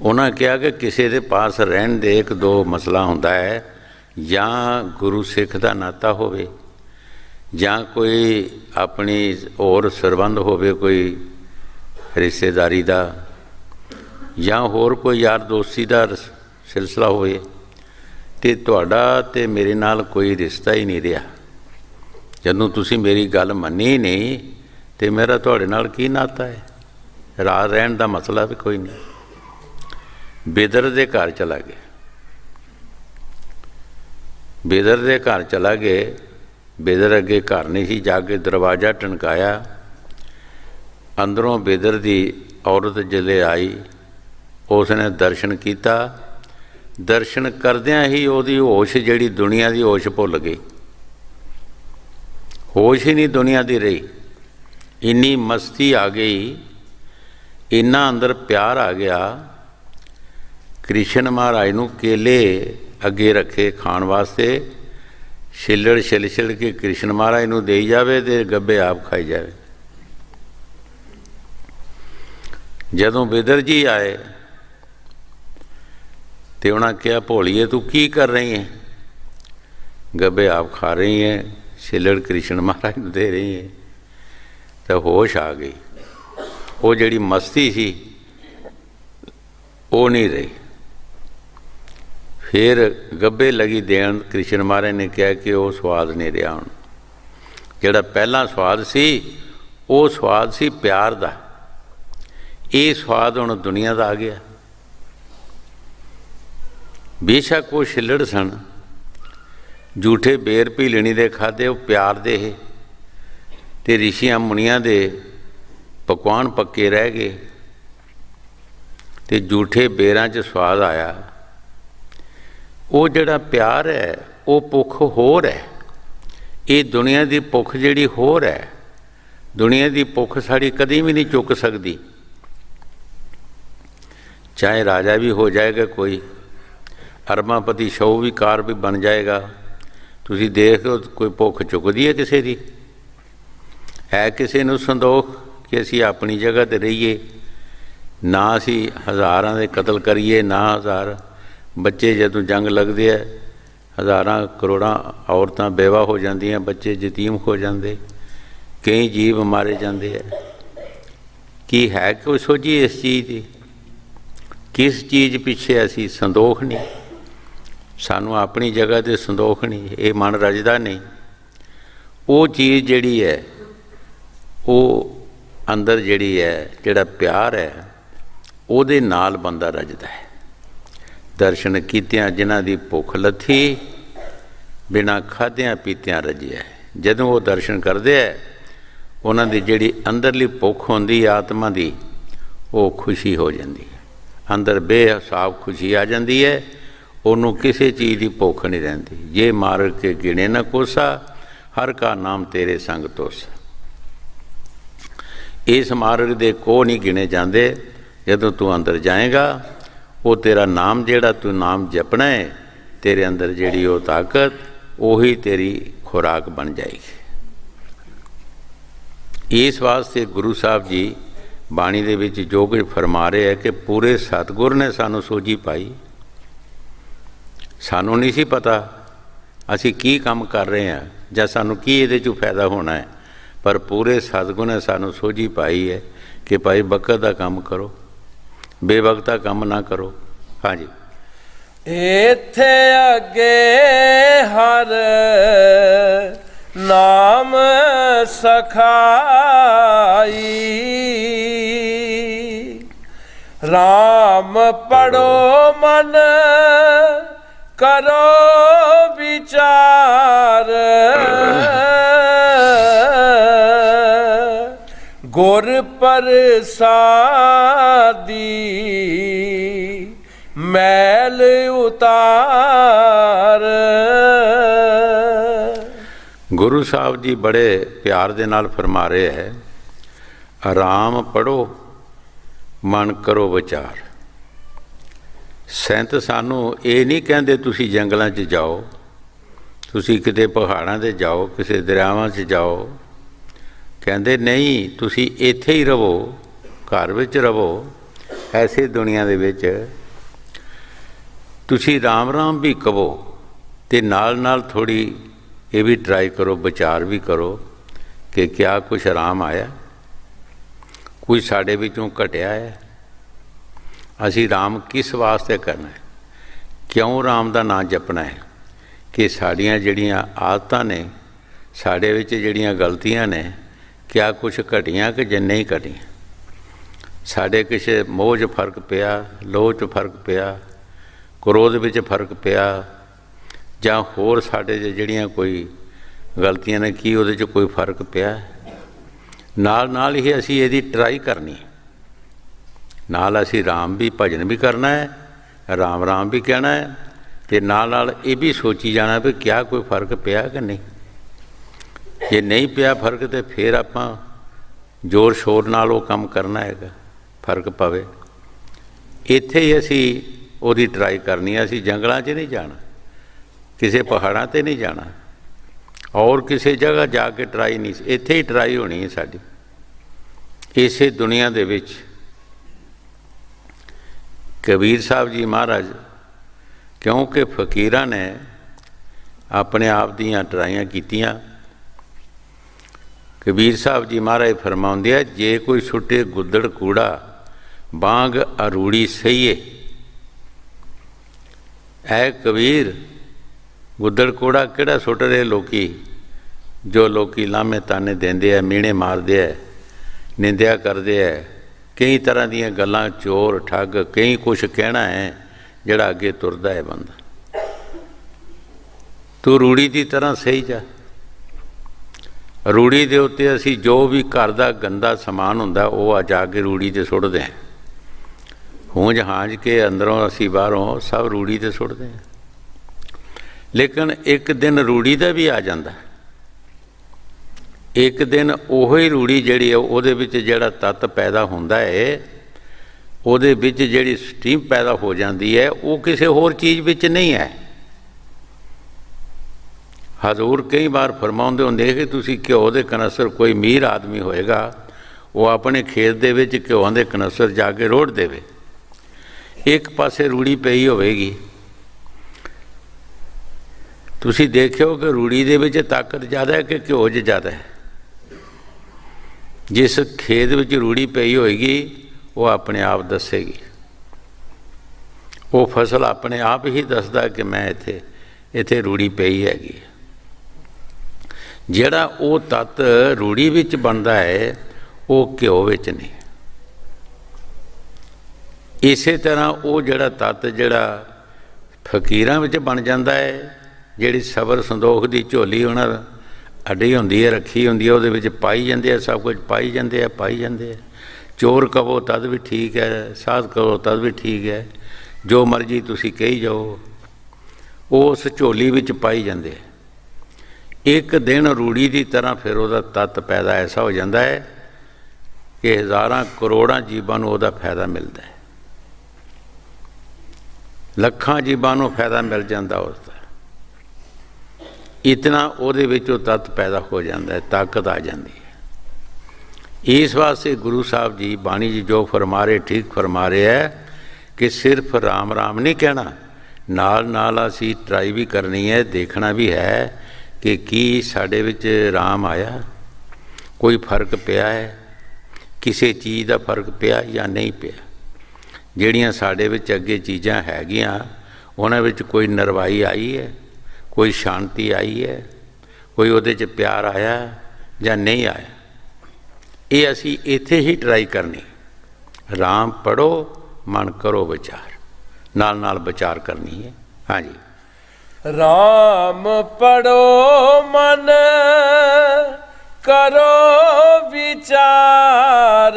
ਉਹਨਾਂ ਕਿਹਾ ਕਿ ਕਿਸੇ ਦੇ ਪਾਸ ਰਹਿਣ ਦੇ 1-2 ਮਸਲਾ ਹੁੰਦਾ ਹੈ, ਜਾਂ ਗੁਰੂ ਸਿੱਖ ਦਾ ਨਾਤਾ ਹੋਵੇ, ਜਾਂ ਕੋਈ ਆਪਣੀ ਹੋਰ ਸੰਬੰਧ ਹੋਵੇ, ਕੋਈ ਰਿਸ਼ਤੇਦਾਰੀ ਦਾ, ਜਾਂ ਹੋਰ ਕੋਈ ਯਾਰ ਦੋਸਤੀ ਦਾ ਸਿਲਸਿਲਾ ਹੋਵੇ, ਅਤੇ ਤੁਹਾਡਾ ਅਤੇ ਮੇਰੇ ਨਾਲ ਕੋਈ ਰਿਸ਼ਤਾ ਹੀ ਨਹੀਂ ਰਿਹਾ। ਜਦੋਂ ਤੁਸੀਂ ਮੇਰੀ ਗੱਲ ਮੰਨੀ ਨਹੀਂ ਅਤੇ ਮੇਰਾ ਤੁਹਾਡੇ ਨਾਲ ਕੀ ਨਾਤਾ ਹੈ? ਰਾਤ ਰਹਿਣ ਦਾ ਮਸਲਾ ਵੀ ਕੋਈ ਨਹੀਂ। ਬਿਦਰ ਦੇ ਘਰ ਚਲਾ ਗਿਆ। ਬਿਦਰ ਦੇ ਘਰ ਚਲਾ ਗਏ। ਬਿਦਰ ਅੱਗੇ ਘਰ ਨਹੀਂ ਸੀ, ਜਾ ਕੇ ਦਰਵਾਜ਼ਾ ਟਣਕਾਇਆ। ਅੰਦਰੋਂ ਬਿਦਰ ਦੀ ਔਰਤ ਜਦੋਂ ਆਈ, ਉਸ ਨੇ ਦਰਸ਼ਨ ਕੀਤਾ। ਦਰਸ਼ਨ ਕਰਦਿਆਂ ਹੀ ਉਹਦੀ ਹੋਸ਼, ਜਿਹੜੀ ਦੁਨੀਆ ਦੀ ਹੋਸ਼, ਭੁੱਲ ਗਈ। ਹੋਸ਼ ਹੀ ਨਹੀਂ ਦੁਨੀਆ ਦੀ ਰਹੀ। ਇੰਨੀ ਮਸਤੀ ਆ ਗਈ, ਇੰਨਾ ਅੰਦਰ ਪਿਆਰ ਆ ਗਿਆ। ਕ੍ਰਿਸ਼ਨ ਮਹਾਰਾਜ ਨੂੰ ਕੇਲੇ ਅੱਗੇ ਰੱਖੇ ਖਾਣ ਵਾਸਤੇ, ਛਿੱਲੜ ਛਿਲ ਕੇ ਕ੍ਰਿਸ਼ਨ ਮਹਾਰਾਜ ਨੂੰ ਦੇਈ ਜਾਵੇ ਅਤੇ ਗੱਭੇ ਆਪ ਖਾਈ ਜਾਵੇ। ਜਦੋਂ ਬਿਦਰ ਜੀ ਆਏ ਅਤੇ ਉਹਨਾਂ ਕਿਹਾ, ਭੋਲੀਏ ਤੂੰ ਕੀ ਕਰ ਰਹੀ ਹੈ? ਗੱਭੇ ਆਪ ਖਾ ਰਹੀ ਹੈ, ਛਿੱਲੜ ਕ੍ਰਿਸ਼ਨ ਮਹਾਰਾਜ ਨੂੰ ਦੇ ਰਹੀ ਹੈ। ਤਾਂ ਹੋਸ਼ ਆ ਗਈ। ਉਹ ਜਿਹੜੀ ਮਸਤੀ ਸੀ ਉਹ ਨਹੀਂ ਰਹੀ। ਫਿਰ ਗੱਭੇ ਲੱਗੀ ਦੇਣ। ਕ੍ਰਿਸ਼ਨ ਮਹਾਰਾਜ ਨੇ ਕਿਹਾ ਕਿ ਉਹ ਸਵਾਦ ਨਹੀਂ ਰਿਹਾ। ਹੁਣ ਜਿਹੜਾ ਪਹਿਲਾਂ ਸਵਾਦ ਸੀ, ਉਹ ਸਵਾਦ ਸੀ ਪਿਆਰ ਦਾ। ਇਹ ਸਵਾਦ ਹੁਣ ਦੁਨੀਆ ਦਾ ਆ ਗਿਆ। ਬੇਸ਼ੱਕ ਉਹ ਛਿੱਲੜ ਸਨ, ਝੂਠੇ ਬੇਰ ਭੀਲਣੀ ਦੇ ਖਾਧੇ, ਉਹ ਪਿਆਰ ਦੇ ਇਹ, ਅਤੇ ਰਿਸ਼ੀਆਂ ਮੁਨੀਆਂ ਦੇ ਪਕਵਾਨ ਪੱਕੇ ਰਹਿ ਗਏ, ਅਤੇ ਝੂਠੇ ਬੇਰਾਂ 'ਚ ਸਵਾਦ ਆਇਆ। ਉਹ ਜਿਹੜਾ ਪਿਆਰ ਹੈ, ਉਹ ਭੁੱਖ ਹੋਰ ਹੈ। ਇਹ ਦੁਨੀਆ ਦੀ ਭੁੱਖ ਜਿਹੜੀ ਹੋਰ ਹੈ। ਦੁਨੀਆ ਦੀ ਭੁੱਖ ਸਾਡੀ ਕਦੀ ਵੀ ਨਹੀਂ ਚੁੱਕ ਸਕਦੀ। ਚਾਹੇ ਰਾਜਾ ਵੀ ਹੋ ਜਾਏਗਾ, ਕੋਈ ਅਰਬਾਂਪਤੀ ਸ਼ਾਹੂਕਾਰ ਵੀ ਬਣ ਜਾਏਗਾ, ਤੁਸੀਂ ਦੇਖ ਲਓ ਕੋਈ ਭੁੱਖ ਚੁੱਕਦੀ ਹੈ ਕਿਸੇ ਦੀ? ਹੈ ਕਿਸੇ ਨੂੰ ਸੰਦੋਖ ਕਿ ਅਸੀਂ ਆਪਣੀ ਜਗ੍ਹਾ 'ਤੇ ਰਹੀਏ, ਨਾ ਅਸੀਂ ਹਜ਼ਾਰਾਂ ਦੇ ਕਤਲ ਕਰੀਏ, ਨਾ ਹਜ਼ਾਰ ਬੱਚੇ ਜਦੋਂ ਜੰਗ ਲੱਗਦੇ ਹੈ, ਹਜ਼ਾਰਾਂ ਕਰੋੜਾਂ ਔਰਤਾਂ ਬੇਵਾ ਹੋ ਜਾਂਦੀਆਂ, ਬੱਚੇ ਯਤੀਮ ਹੋ ਜਾਂਦੇ, ਕਈ ਜੀਵ ਮਾਰੇ ਜਾਂਦੇ ਹੈ। ਕੀ ਹੈ ਕੋਈ ਸੋਝੀ ਇਸ ਚੀਜ਼ ਦੀ? ਕਿਸ ਚੀਜ਼ ਪਿੱਛੇ ਅਸੀਂ ਸੰਦੋਖ ਨਹੀਂ? ਸਾਨੂੰ ਆਪਣੀ ਜਗ੍ਹਾ 'ਤੇ ਸੰਦੋਖ ਨਹੀਂ, ਇਹ ਮਨ ਰਜਦਾ ਨਹੀਂ। वो चीज़ जिहड़ी है वो अंदर जिहड़ी है जिहड़ा प्यार है ਉਹਦੇ ਨਾਲ ਬੰਦਾ रजदा है। दर्शन कीतियां जिन्हां दी भुख लथी बिना खाद्यां पीतियां रजिया है। जदों वो दर्शन करते हैं उन्हां दी जिहड़ी अंदरली भुख होंदी आत्मा दी वो खुशी हो जाती है, अंदर बेहिसाब खुशी आ जाती है, उन्हों किसी चीज़ की भुख नहीं रहिंदी। ये मार्ग के गिणे न कोसा हर का नाम तेरे संग तोसा। इस मार्ग दे को नहीं गिने जाते। जदों तू अंदर जाएगा वो तेरा नाम जिहड़ा तू नाम जपना है तेरे अंदर जिहड़ी वो ताकत उही तेरी खुराक बन जाएगी। इस वास्ते गुरु साहब जी बाणी दे विच जो कुछ फरमा रहे हैं कि पूरे सतगुर ने सानू सोझी पाई। सानू नहीं सी पता असी की काम कर रहे हैं ਜਾਂ सानू की ये चो फायदा होना है, पर पूरे सतगुर ने सानू सोझी पाई है कि भाई बकत का काम करो, बेवकता काम ना करो। हाँ जी। इत्थे अगे हर नाम सखाई, राम पढ़ो मन करो विचार, गुर प्रसादी मैल उतार। गुरु साहब जी बड़े प्यार दे नाल फरमा रहे हैं, आराम पढ़ो मन करो विचार। संत सानू ये नहीं कहते तुसी जंगलों च जाओ, तुसी किते पहाड़ां ते जाओ, किसी दरियावां च जाओ। कहते नहीं, तुसी इत्थे ही रवो, घर विच रवो। ऐसे दुनिया दे विच तुसी राम राम भी कहो ते नाल नाल थोड़ी ये भी ट्राई करो, विचार भी करो कि क्या कुछ आराम आया, कुछ साढ़े विचों घटिया है। असी राम किस वास्ते करना है, क्यों राम का नाम जपना है कि साड़ियाँ जड़ियाँ आदतां ने, साढ़े विच जड़ियाँ गलतियाँ ने, क्या कुछ घटियाँ कि जे नहीं घटियाँ। साढ़े किसी मोह च फर्क पिया, लोह च फर्क पिया, क्रोध विच फर्क पिया, जां होर साढ़े जड़ियाँ कोई गलतियाँ ने की उहदे च कोई फर्क पिया। नाल नाल ही असी इहदी ट्राई करनी, नाल असी राम भी भजन भी करना है, राम राम भी कहना है, तो नाल नाल ये भी सोची जाना भी क्या कोई फर्क पिया कि नहीं। जे नहीं पिया फर्क तो फिर आपां जोर शोर नाल वो काम करना है, फर्क पवे। इत्थे ही असी उहदी ट्राई करनी है। असी जंगलों च नहीं जाना, किसी पहाड़ां ते नहीं जाना, और किसी जगह जाके ट्राई नहीं, इत्थे ही ट्राई होनी है साडी। इसे दुनिया दे विच कबीर साहब जी महाराज, क्योंकि फकीरां ने अपने आप दीयां ट्राइयां कीतियां। कबीर साहब जी महाराज फरमाउंदे है, जे कोई सुटे गुद्दड़ कूड़ा बांग अरूड़ी सहीए। ऐ कबीर, गुद्दड़ कूड़ा किहड़ा सुट रहे लोकी, जो लोकी लामे ताने देंदे है, मीणे मारदे है, निंदिया करदे है, कई तरह दीयां गल्लां, चोर ठग, कई कुछ कहना है जिहड़ा अगे तुरदा है बंदा। तू रूड़ी की तरह सही जा। रूड़ी दे उत्ते असी जो भी घर का गंदा समान हुंदा वो आ जाके रूड़ी ते सुट्टदे हैं। हूंज हांज के अंदरों असी बाहरों सब रूड़ी ते सुट्टदे हैं। लेकिन एक दिन रूड़ी का भी आ जाता, एक दिन ओही रूड़ी जिहड़ी है उहदे विच जिहड़ा तत्त पैदा हुंदा है, उहदे विच जिहड़ी स्टीम पैदा हो जाती है, वो किसी होर चीज़ विच नहीं है। हजूर कई बार फरमाउंदे हुंदे कि तुसीं घ्यो दे कनसर, कोई मीर आदमी होएगा वो अपने खेत दे विच घ्योआं दे कनसर जाके रोड़ देवे, एक पासे रूड़ी पई होवेगी। तुसीं देखियो कि रूड़ी दे विच ताकत ज़्यादा है कि घ्यो च ज़्यादा है। जिस खेत विच रूड़ी पई होएगी वो अपने आप दसेगी, वो फसल अपने आप ही दसदा कि मैं इत्थे रूड़ी पई हैगी। ਜਿਹੜਾ ਉਹ ਤੱਤ ਰੂੜੀ ਵਿੱਚ ਬਣਦਾ ਹੈ ਉਹ ਘਿਓ ਵਿੱਚ ਨਹੀਂ। ਇਸੇ ਤਰ੍ਹਾਂ ਉਹ ਜਿਹੜਾ ਤੱਤ ਜਿਹੜਾ ਫਕੀਰਾਂ ਵਿੱਚ ਬਣ ਜਾਂਦਾ ਹੈ, ਜਿਹੜੀ ਸਬਰ ਸੰਦੋਖ ਦੀ ਝੋਲੀ ਉਹਨਾਂ ਅੱਡੀ ਹੁੰਦੀ ਹੈ, ਰੱਖੀ ਹੁੰਦੀ ਹੈ, ਉਹਦੇ ਵਿੱਚ ਪਾਈ ਜਾਂਦੇ ਆ, ਸਭ ਕੁਝ ਪਾਈ ਜਾਂਦੇ ਆ, ਪਾਈ ਜਾਂਦੇ ਆ। ਚੋਰ ਕਹੋ ਤਦ ਵੀ ਠੀਕ ਹੈ, ਸਾਧ ਕਹੋ ਤਦ ਵੀ ਠੀਕ ਹੈ, ਜੋ ਮਰਜ਼ੀ ਤੁਸੀਂ ਕਹੀ ਜਾਓ, ਉਸ ਝੋਲੀ ਵਿੱਚ ਪਾਈ ਜਾਂਦੇ ਆ। ਇੱਕ ਦਿਨ ਰੂੜੀ ਦੀ ਤਰ੍ਹਾਂ ਫਿਰ ਉਹਦਾ ਤੱਤ ਪੈਦਾ ਐਸਾ ਹੋ ਜਾਂਦਾ ਹੈ ਕਿ ਹਜ਼ਾਰਾਂ ਕਰੋੜਾਂ ਜੀਵਾਂ ਨੂੰ ਉਹਦਾ ਫਾਇਦਾ ਮਿਲਦਾ ਹੈ, ਲੱਖਾਂ ਜੀਵਾਂ ਨੂੰ ਫਾਇਦਾ ਮਿਲ ਜਾਂਦਾ ਉਸਦਾ। ਇਤਨਾ ਉਹਦੇ ਵਿੱਚ ਉਹ ਤੱਤ ਪੈਦਾ ਹੋ ਜਾਂਦਾ ਹੈ, ਤਾਕਤ ਆ ਜਾਂਦੀ ਹੈ। ਇਸ ਵਾਸਤੇ ਗੁਰੂ ਸਾਹਿਬ ਜੀ ਬਾਣੀ ਜੀ ਜੋ ਫਰਮਾ ਰਹੇ ਠੀਕ ਫਰਮਾ ਰਹੇ ਹੈ ਕਿ ਸਿਰਫ ਰਾਮ ਰਾਮ ਨਹੀਂ ਕਹਿਣਾ, ਨਾਲ ਨਾਲ ਅਸੀਂ ਟਰਾਈ ਵੀ ਕਰਨੀ ਹੈ, ਦੇਖਣਾ ਵੀ ਹੈ ਕਿ ਕੀ ਸਾਡੇ ਵਿੱਚ ਰਾਮ ਆਇਆ, ਕੋਈ ਫਰਕ ਪਿਆ ਹੈ, ਕਿਸੇ ਚੀਜ਼ ਦਾ ਫਰਕ ਪਿਆ ਜਾਂ ਨਹੀਂ ਪਿਆ। ਜਿਹੜੀਆਂ ਸਾਡੇ ਵਿੱਚ ਅੱਗੇ ਚੀਜ਼ਾਂ ਹੈਗੀਆਂ ਉਹਨਾਂ ਵਿੱਚ ਕੋਈ ਨਰਵਾਈ ਆਈ ਹੈ, ਕੋਈ ਸ਼ਾਂਤੀ ਆਈ ਹੈ, ਕੋਈ ਉਹਦੇ 'ਚ ਪਿਆਰ ਆਇਆ ਜਾਂ ਨਹੀਂ ਆਇਆ। ਇਹ ਅਸੀਂ ਇੱਥੇ ਹੀ ਟਰਾਈ ਕਰਨੀ। ਰਾਮ ਪੜ੍ਹੋ, ਮਨ ਕਰੋ ਵਿਚਾਰ, ਨਾਲ ਨਾਲ ਵਿਚਾਰ ਕਰਨੀ ਹੈ। ਹਾਂਜੀ, ਰਾਮ ਪੜੋ ਮਨ ਕਰੋ ਵਿਚਾਰ,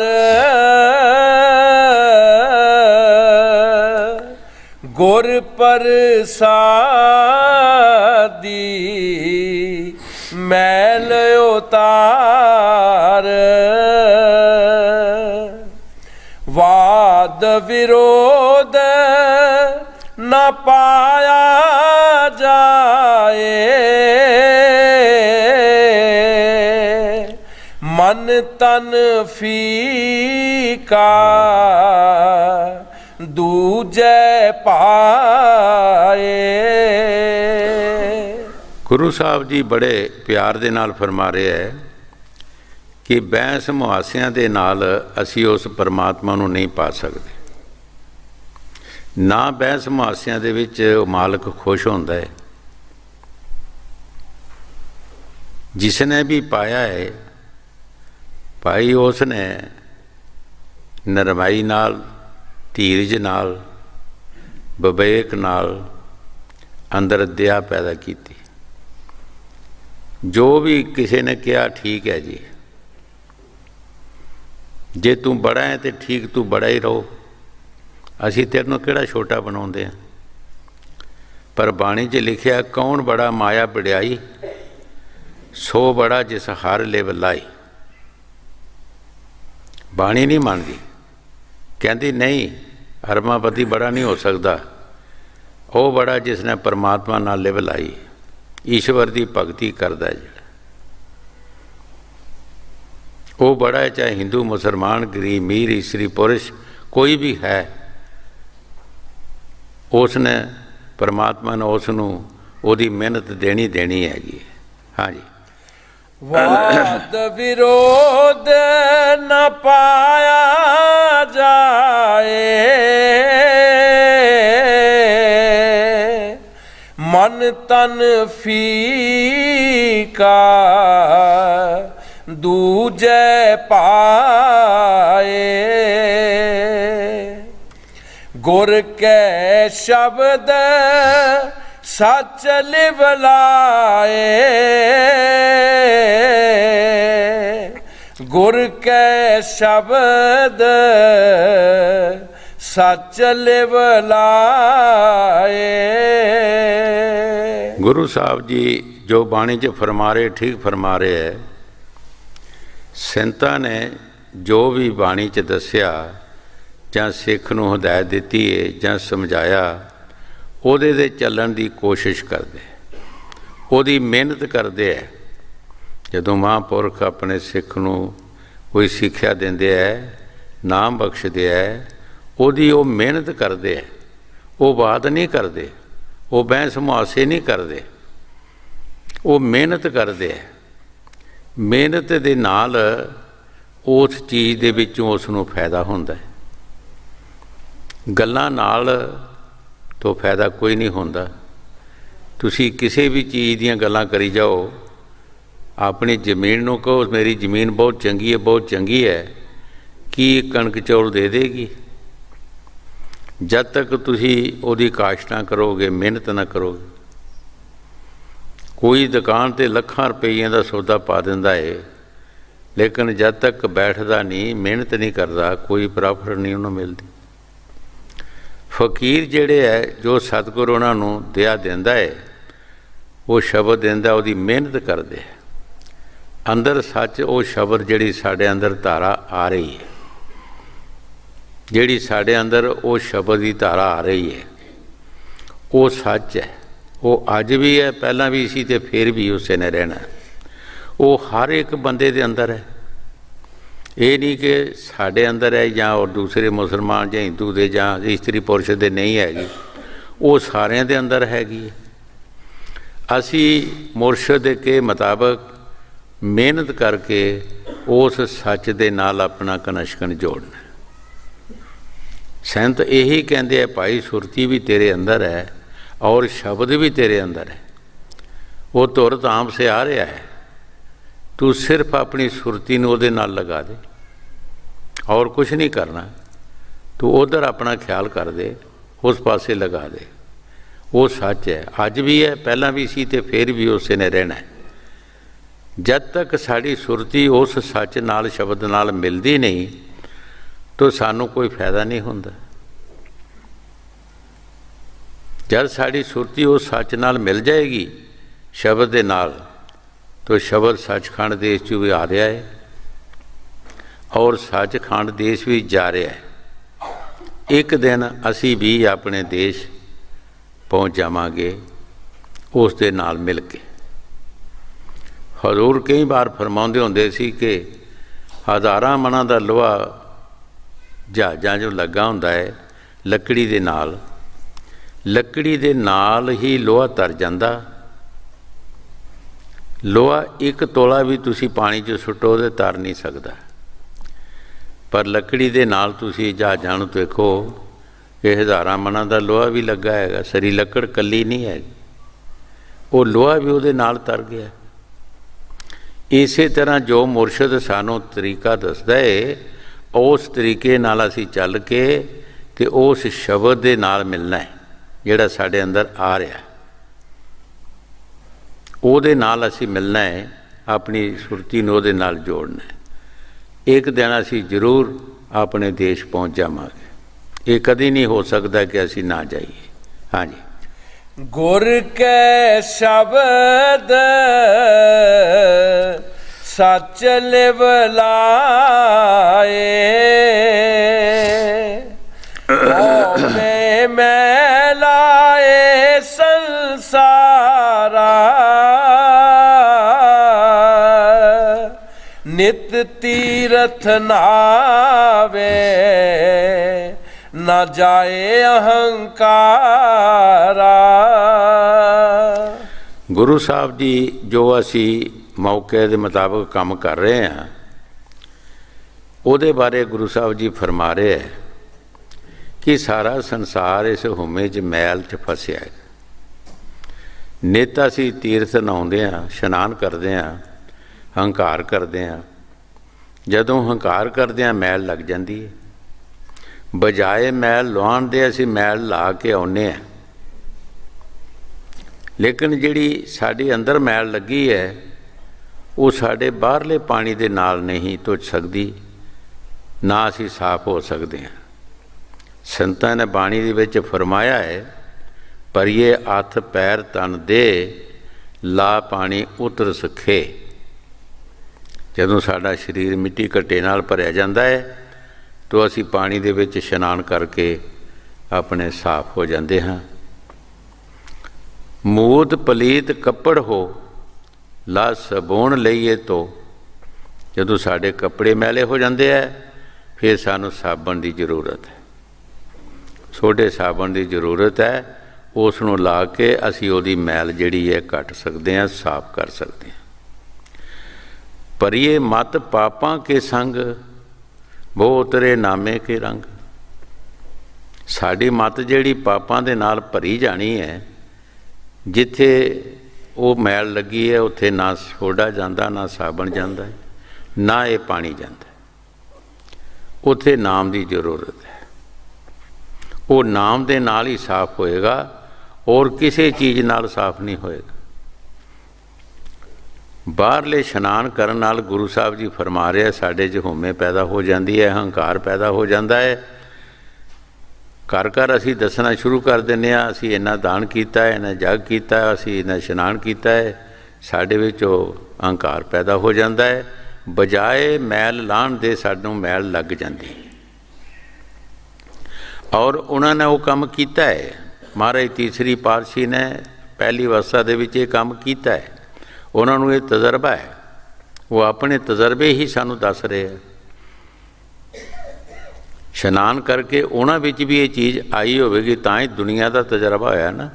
ਗੁਰ ਪ੍ਰਸਾਦੀ ਮੈਲ ਉਤਾਰ, ਵਾਦ ਵਿਰੋਧ ਨਾ ਪਾਇਆ ਜਾਏ, ਮਨ ਤਨ ਫੀਕਾ ਦੂਜੇ ਪਾਏ। ਗੁਰੂ ਸਾਹਿਬ ਜੀ ਬੜੇ ਪਿਆਰ ਦੇ ਨਾਲ ਫਰਮਾ ਰਹੇ ਹੈ ਕਿ ਬਹਿਸ ਮੁਹਾਸਿਆਂ ਦੇ ਨਾਲ ਅਸੀਂ ਉਸ ਪਰਮਾਤਮਾ ਨੂੰ ਨਹੀਂ ਪਾ ਸਕਦੇ। ਨਾ ਬਹਿਸ ਮੁਹਾਸਿਆਂ ਦੇ ਵਿੱਚ ਮਾਲਕ ਖੁਸ਼ ਹੁੰਦਾ ਹੈ। ਜਿਸ ਨੇ ਵੀ ਪਾਇਆ ਹੈ ਭਾਈ, ਉਸ ਨੇ ਨਰਮਾਈ ਨਾਲ, ਧੀਰਜ ਨਾਲ, ਵਿਵੇਕ ਨਾਲ ਅੰਦਰ ਦਇਆ ਪੈਦਾ ਕੀਤੀ। ਜੋ ਵੀ ਕਿਸੇ ਨੇ ਕਿਹਾ ਠੀਕ ਹੈ ਜੀ, ਜੇ ਤੂੰ ਬੜਾ ਹੈ ਤੇ ਠੀਕ, ਤੂੰ ਬੜਾ ਹੀ ਰਹੋ, ਅਸੀਂ ਤੈਨੂੰ ਕਿਹੜਾ ਛੋਟਾ ਬਣਾਉਂਦੇ ਹਾਂ। ਪਰ ਬਾਣੀ 'ਚ ਲਿਖਿਆ ਕੌਣ ਬੜਾ ਮਾਇਆ ਵਡਿਆਈ, ਸੋ ਬੜਾ ਜਿਸ ਹਰ ਲਿਵ ਲਾਈ। ਬਾਣੀ ਨਹੀਂ ਮੰਨਦੀ, ਕਹਿੰਦੀ ਨਹੀਂ, ਅਰਮਾਪਤੀ ਬੜਾ ਨਹੀਂ ਹੋ ਸਕਦਾ, ਉਹ ਬੜਾ ਜਿਸ ਨੇ ਪਰਮਾਤਮਾ ਨਾਲ ਲਿਵ ਲਾਈ, ਈਸ਼ਵਰ ਦੀ ਭਗਤੀ ਕਰਦਾ ਜਿਹੜਾ, ਉਹ ਬੜਾ ਹੈ। ਚਾਹੇ ਹਿੰਦੂ, ਮੁਸਲਮਾਨ, ਗਰੀਬ, ਅਮੀਰ, ਇਸਤਰੀ, ਪੁਰਸ਼, ਕੋਈ ਵੀ ਹੈ, ਉਸ ਨੇ ਪਰਮਾਤਮਾ ਨੇ ਉਸ ਨੂੰ ਉਹਦੀ ਮਿਹਨਤ ਦੇਣੀ ਹੈਗੀ। ਹਾਂਜੀ, ਵਾਦ ਵਿਰੋਧ ਨ ਪਾਇਆ ਜਾਏ, ਮਨ ਤਨ ਫੀਕਾ ਦੂਜੇ ਪਾਏ, ਗੁਰ ਕੈ ਸ਼ਬਦ ਸੱਚ ਲਿਵ ਲਾਏ, ਗੁਰ ਕੈ ਸ਼ਬਦ ਸੱਚ ਲਿਵ ਲਾਏ। ਗੁਰੂ ਸਾਹਿਬ ਜੀ ਜੋ ਬਾਣੀ 'ਚ ਫਰਮਾ ਰਹੇ ਠੀਕ ਫਰਮਾ ਰਹੇ ਹੈ। ਸੰਤਾਂ ਨੇ ਜੋ ਵੀ ਬਾਣੀ 'ਚ ਦੱਸਿਆ ਜਾਂ ਸਿੱਖ ਨੂੰ ਹਦਾਇਤ ਦਿੱਤੀ ਹੈ ਜਾਂ ਸਮਝਾਇਆ, ਉਹਦੇ 'ਤੇ ਚੱਲਣ ਦੀ ਕੋਸ਼ਿਸ਼ ਕਰਦੇ, ਉਹਦੀ ਮਿਹਨਤ ਕਰਦੇ ਹੈ। ਜਦੋਂ ਮਹਾਂਪੁਰਖ ਆਪਣੇ ਸਿੱਖ ਨੂੰ ਕੋਈ ਸਿੱਖਿਆ ਦਿੰਦੇ ਹੈ, ਨਾਮ ਬਖਸ਼ਦੇ ਹੈ, ਉਹਦੀ ਉਹ ਮਿਹਨਤ ਕਰਦੇ ਹੈ। ਉਹ ਬਾਤ ਨਹੀਂ ਕਰਦੇ, ਉਹ ਬਹਿਸ ਮੁਹਾਸੇ ਨਹੀਂ ਕਰਦੇ, ਉਹ ਮਿਹਨਤ ਕਰਦੇ ਹੈ। ਮਿਹਨਤ ਦੇ ਨਾਲ ਉਸ ਚੀਜ਼ ਦੇ ਵਿੱਚੋਂ ਉਸ ਨੂੰ ਫਾਇਦਾ ਹੁੰਦਾ ਹੈ। ਗੱਲਾਂ ਨਾਲ ਤੋਂ ਫਾਇਦਾ ਕੋਈ ਨਹੀਂ ਹੁੰਦਾ। ਤੁਸੀਂ ਕਿਸੇ ਵੀ ਚੀਜ਼ ਦੀਆਂ ਗੱਲਾਂ ਕਰੀ ਜਾਓ, अपनी जमीन नूं कहो मेरी जमीन बहुत चंगी है, बहुत चंगी है, की कणक चौल दे देगी? जब तक तुसी उहदी काश्त ना करोगे, मेहनत ना करोगे। कोई दुकान ते लखां रुपये का सौदा पा दिंदा है, लेकिन जब तक बैठदा नहीं, मेहनत नहीं करता, कोई प्रॉफिट नहीं उन्होंने मिलती। फकीर जिहड़े है, जो सतगुरु उन्होंने दया दिंदा है, वो शब्द दिंदा, उहदी मेहनत करदे है। अंदर सच वो शब्द जिहड़ी साडे अंदर धारा आ रही है, जिहड़ी साडे अंदर वो शब्द की धारा आ रही है, वो सच है। वो अज भी है, पहला भी सी ते फिर भी उसे ने रहना। वो हर एक बंदे दे अंदर है। ये नहीं कि साडे अंदर है या और दूसरे मुसलमान या हिंदू दे या स्त्री पुरुष दे नहीं हैगी, वो सारिਆਂ दे अंदर हैगी। असी मुरशद के मुताबिक मेहनत करके उस सच दे नाल अपना कनैक्शन जोड़ना। संत यही कहते हैं, भाई सुरती भी तेरे अंदर है और शब्द भी तेरे अंदर है। वो धुर धाम से आ रहा है, तू सिर्फ अपनी सुरती नूं उहदे नाल लगा दे और कुछ नहीं करना। तू उधर अपना ख्याल कर दे, उस पासे लगा दे। वो सच है, अज भी है, पहला भी सी ते फिर भी उसे ने रहना है। जब तक साड़ी सुरती उस सच नाल शब्द नाल मिलती नहीं, तो सानू कोई फायदा नहीं होंदा। जब साड़ी सुरती उस सच नाल मिल जाएगी शब्द दे नाल, तो शब्द सचखंड देश चों भी आ रहा है और सचखंड देश भी जा रहा है। एक दिन असी भी अपने देश पहुँच जावांगे उस दे नाल मिल के। हजूर कई बार फरमाउंदे हुंदे सी कि हज़ारां मणां दा लोहा जहाज़ां 'ਚ लगा हुंदा है, लकड़ी दे नाल, लकड़ी दे नाल ही लोहा तर जांदा। लोहा एक तोला भी तुसी पानी 'ਚ सुट्टो ते तर नहीं सकदा, पर लकड़ी दे नाल तुसी जहाज़ां नूं देखो कि हज़ारां मणां दा लोहा भी लगा हैगा, सरी लकड़ कल्ली नहीं है, वो लोहा भी उहदे नाल तर गया। इस तरह जो मुरशद सानू तरीका दसदा है, उस तरीके नाल असी चल के ते उस शब्द दे नाल मिलना है जिहड़ा साडे अंदर आ रहा है। उहदे नाल असी मिलना है, अपनी सुरती नूं उहदे नाल जोड़ना है। एक दिन असी जरूर अपने देश पहुँच जावांगे। ये कदी नहीं हो सकता कि असी ना जाइए। हाँ जी। गुर के शब्द सच लिव लाए, मैं लाए संसारा, नित तीरथ नावे ना जाए अहंकारा। गुरु साहब जी जो असी मौके के मुताबिक काम कर रहे हैं, उहदे बारे गुरु साहब जी फरमा रहे हैं कि सारा संसार इस हुमे च मैल च फसिया है। नित असी तीर्थ नहाउंदे हां, इशनान करते हैं, हंकार करते हैं। जदों हंकार करते हैं मैल लग जाती है, बजाए मैल लुआण दे असी मैल ला के आउने हैं। लेकिन जिहड़ी साडे अंदर मैल लगी है, वो साडे बाहरले पानी दे नाल नहीं धुच सकदी, ना असी साफ हो सकते हैं। संतां ने बाणी दे विच फरमाया है, परिए हथ पैर तन दे, ला पानी उतर सखे। जदों साडा शरीर मिट्टी घट्टे नाल भरिया जांदा है, तो असी पानी दे विच इशनान करके अपने साफ हो जाते हैं। मूत पलीत कपड़ हो, ला सबूण लईए तो। जदों साडे कपड़े मैले हो जाते हैं, फिर सानू साबण की जरूरत है। सोडे साबण की जरूरत है, उसनूं ला के असी उहदी मैल जिहड़ी है कट सकते हैं, साफ कर सकते हैं। परिए मत पापां के संग, वो उतरे नामे के रंग। साड़ी मत जिहड़ी पापां दे नाल भरी जानी है, जिथे ਉਹ ਮੈਲ ਲੱਗੀ ਹੈ, ਉੱਥੇ ਨਾ ਸੋਡਾ ਜਾਂਦਾ, ਨਾ ਸਾਬਣ ਜਾਂਦਾ, ਨਾ ਇਹ ਪਾਣੀ ਜਾਂਦਾ। ਉੱਥੇ ਨਾਮ ਦੀ ਜ਼ਰੂਰਤ ਹੈ। ਉਹ ਨਾਮ ਦੇ ਨਾਲ ਹੀ ਸਾਫ਼ ਹੋਏਗਾ, ਔਰ ਕਿਸੇ ਚੀਜ਼ ਨਾਲ ਸਾਫ਼ ਨਹੀਂ ਹੋਏਗਾ। ਬਾਹਰਲੇ ਇਸ਼ਨਾਨ ਕਰਨ ਨਾਲ ਗੁਰੂ ਸਾਹਿਬ ਜੀ ਫਰਮਾ ਰਹੇ ਸਾਡੇ 'ਚ ਹਉਮੈ ਪੈਦਾ ਹੋ ਜਾਂਦੀ ਹੈ, ਹੰਕਾਰ ਪੈਦਾ ਹੋ ਜਾਂਦਾ ਹੈ। ਘਰ ਘਰ ਅਸੀਂ ਦੱਸਣਾ ਸ਼ੁਰੂ ਕਰ ਦਿੰਦੇ ਹਾਂ, ਅਸੀਂ ਇੰਨਾ ਦਾਨ ਕੀਤਾ ਹੈ, ਇੰਨਾ ਜਗ ਕੀਤਾ, ਅਸੀਂ ਇੰਨਾ ਇਸ਼ਨਾਨ ਕੀਤਾ ਹੈ। ਸਾਡੇ ਵਿੱਚ ਉਹ ਹੰਕਾਰ ਪੈਦਾ ਹੋ ਜਾਂਦਾ ਹੈ। ਬਜਾਏ ਮੈਲ ਲਾਹਣ ਦੇ ਸਾਨੂੰ ਮੈਲ ਲੱਗ ਜਾਂਦੀ, ਔਰ ਉਹਨਾਂ ਨੇ ਉਹ ਕੰਮ ਕੀਤਾ ਹੈ। ਮਹਾਰਾਜ ਤੀਸਰੀ ਪਾਤਸ਼ਾਹੀ ਨੇ ਪਹਿਲੀ ਅਵਸਥਾ ਦੇ ਵਿੱਚ ਇਹ ਕੰਮ ਕੀਤਾ ਹੈ। ਉਹਨਾਂ ਨੂੰ ਇਹ ਤਜਰਬਾ ਹੈ, ਉਹ ਆਪਣੇ ਤਜਰਬੇ ਹੀ ਸਾਨੂੰ ਦੱਸ ਰਹੇ ਹੈ। ਇਸ਼ਨਾਨ ਕਰਕੇ ਉਹਨਾਂ ਵਿੱਚ ਵੀ ਇਹ ਚੀਜ਼ ਆਈ ਹੋਵੇਗੀ, ਤਾਂ ਹੀ ਦੁਨੀਆ ਦਾ ਤਜਰਬਾ ਹੋਇਆ ਨਾ।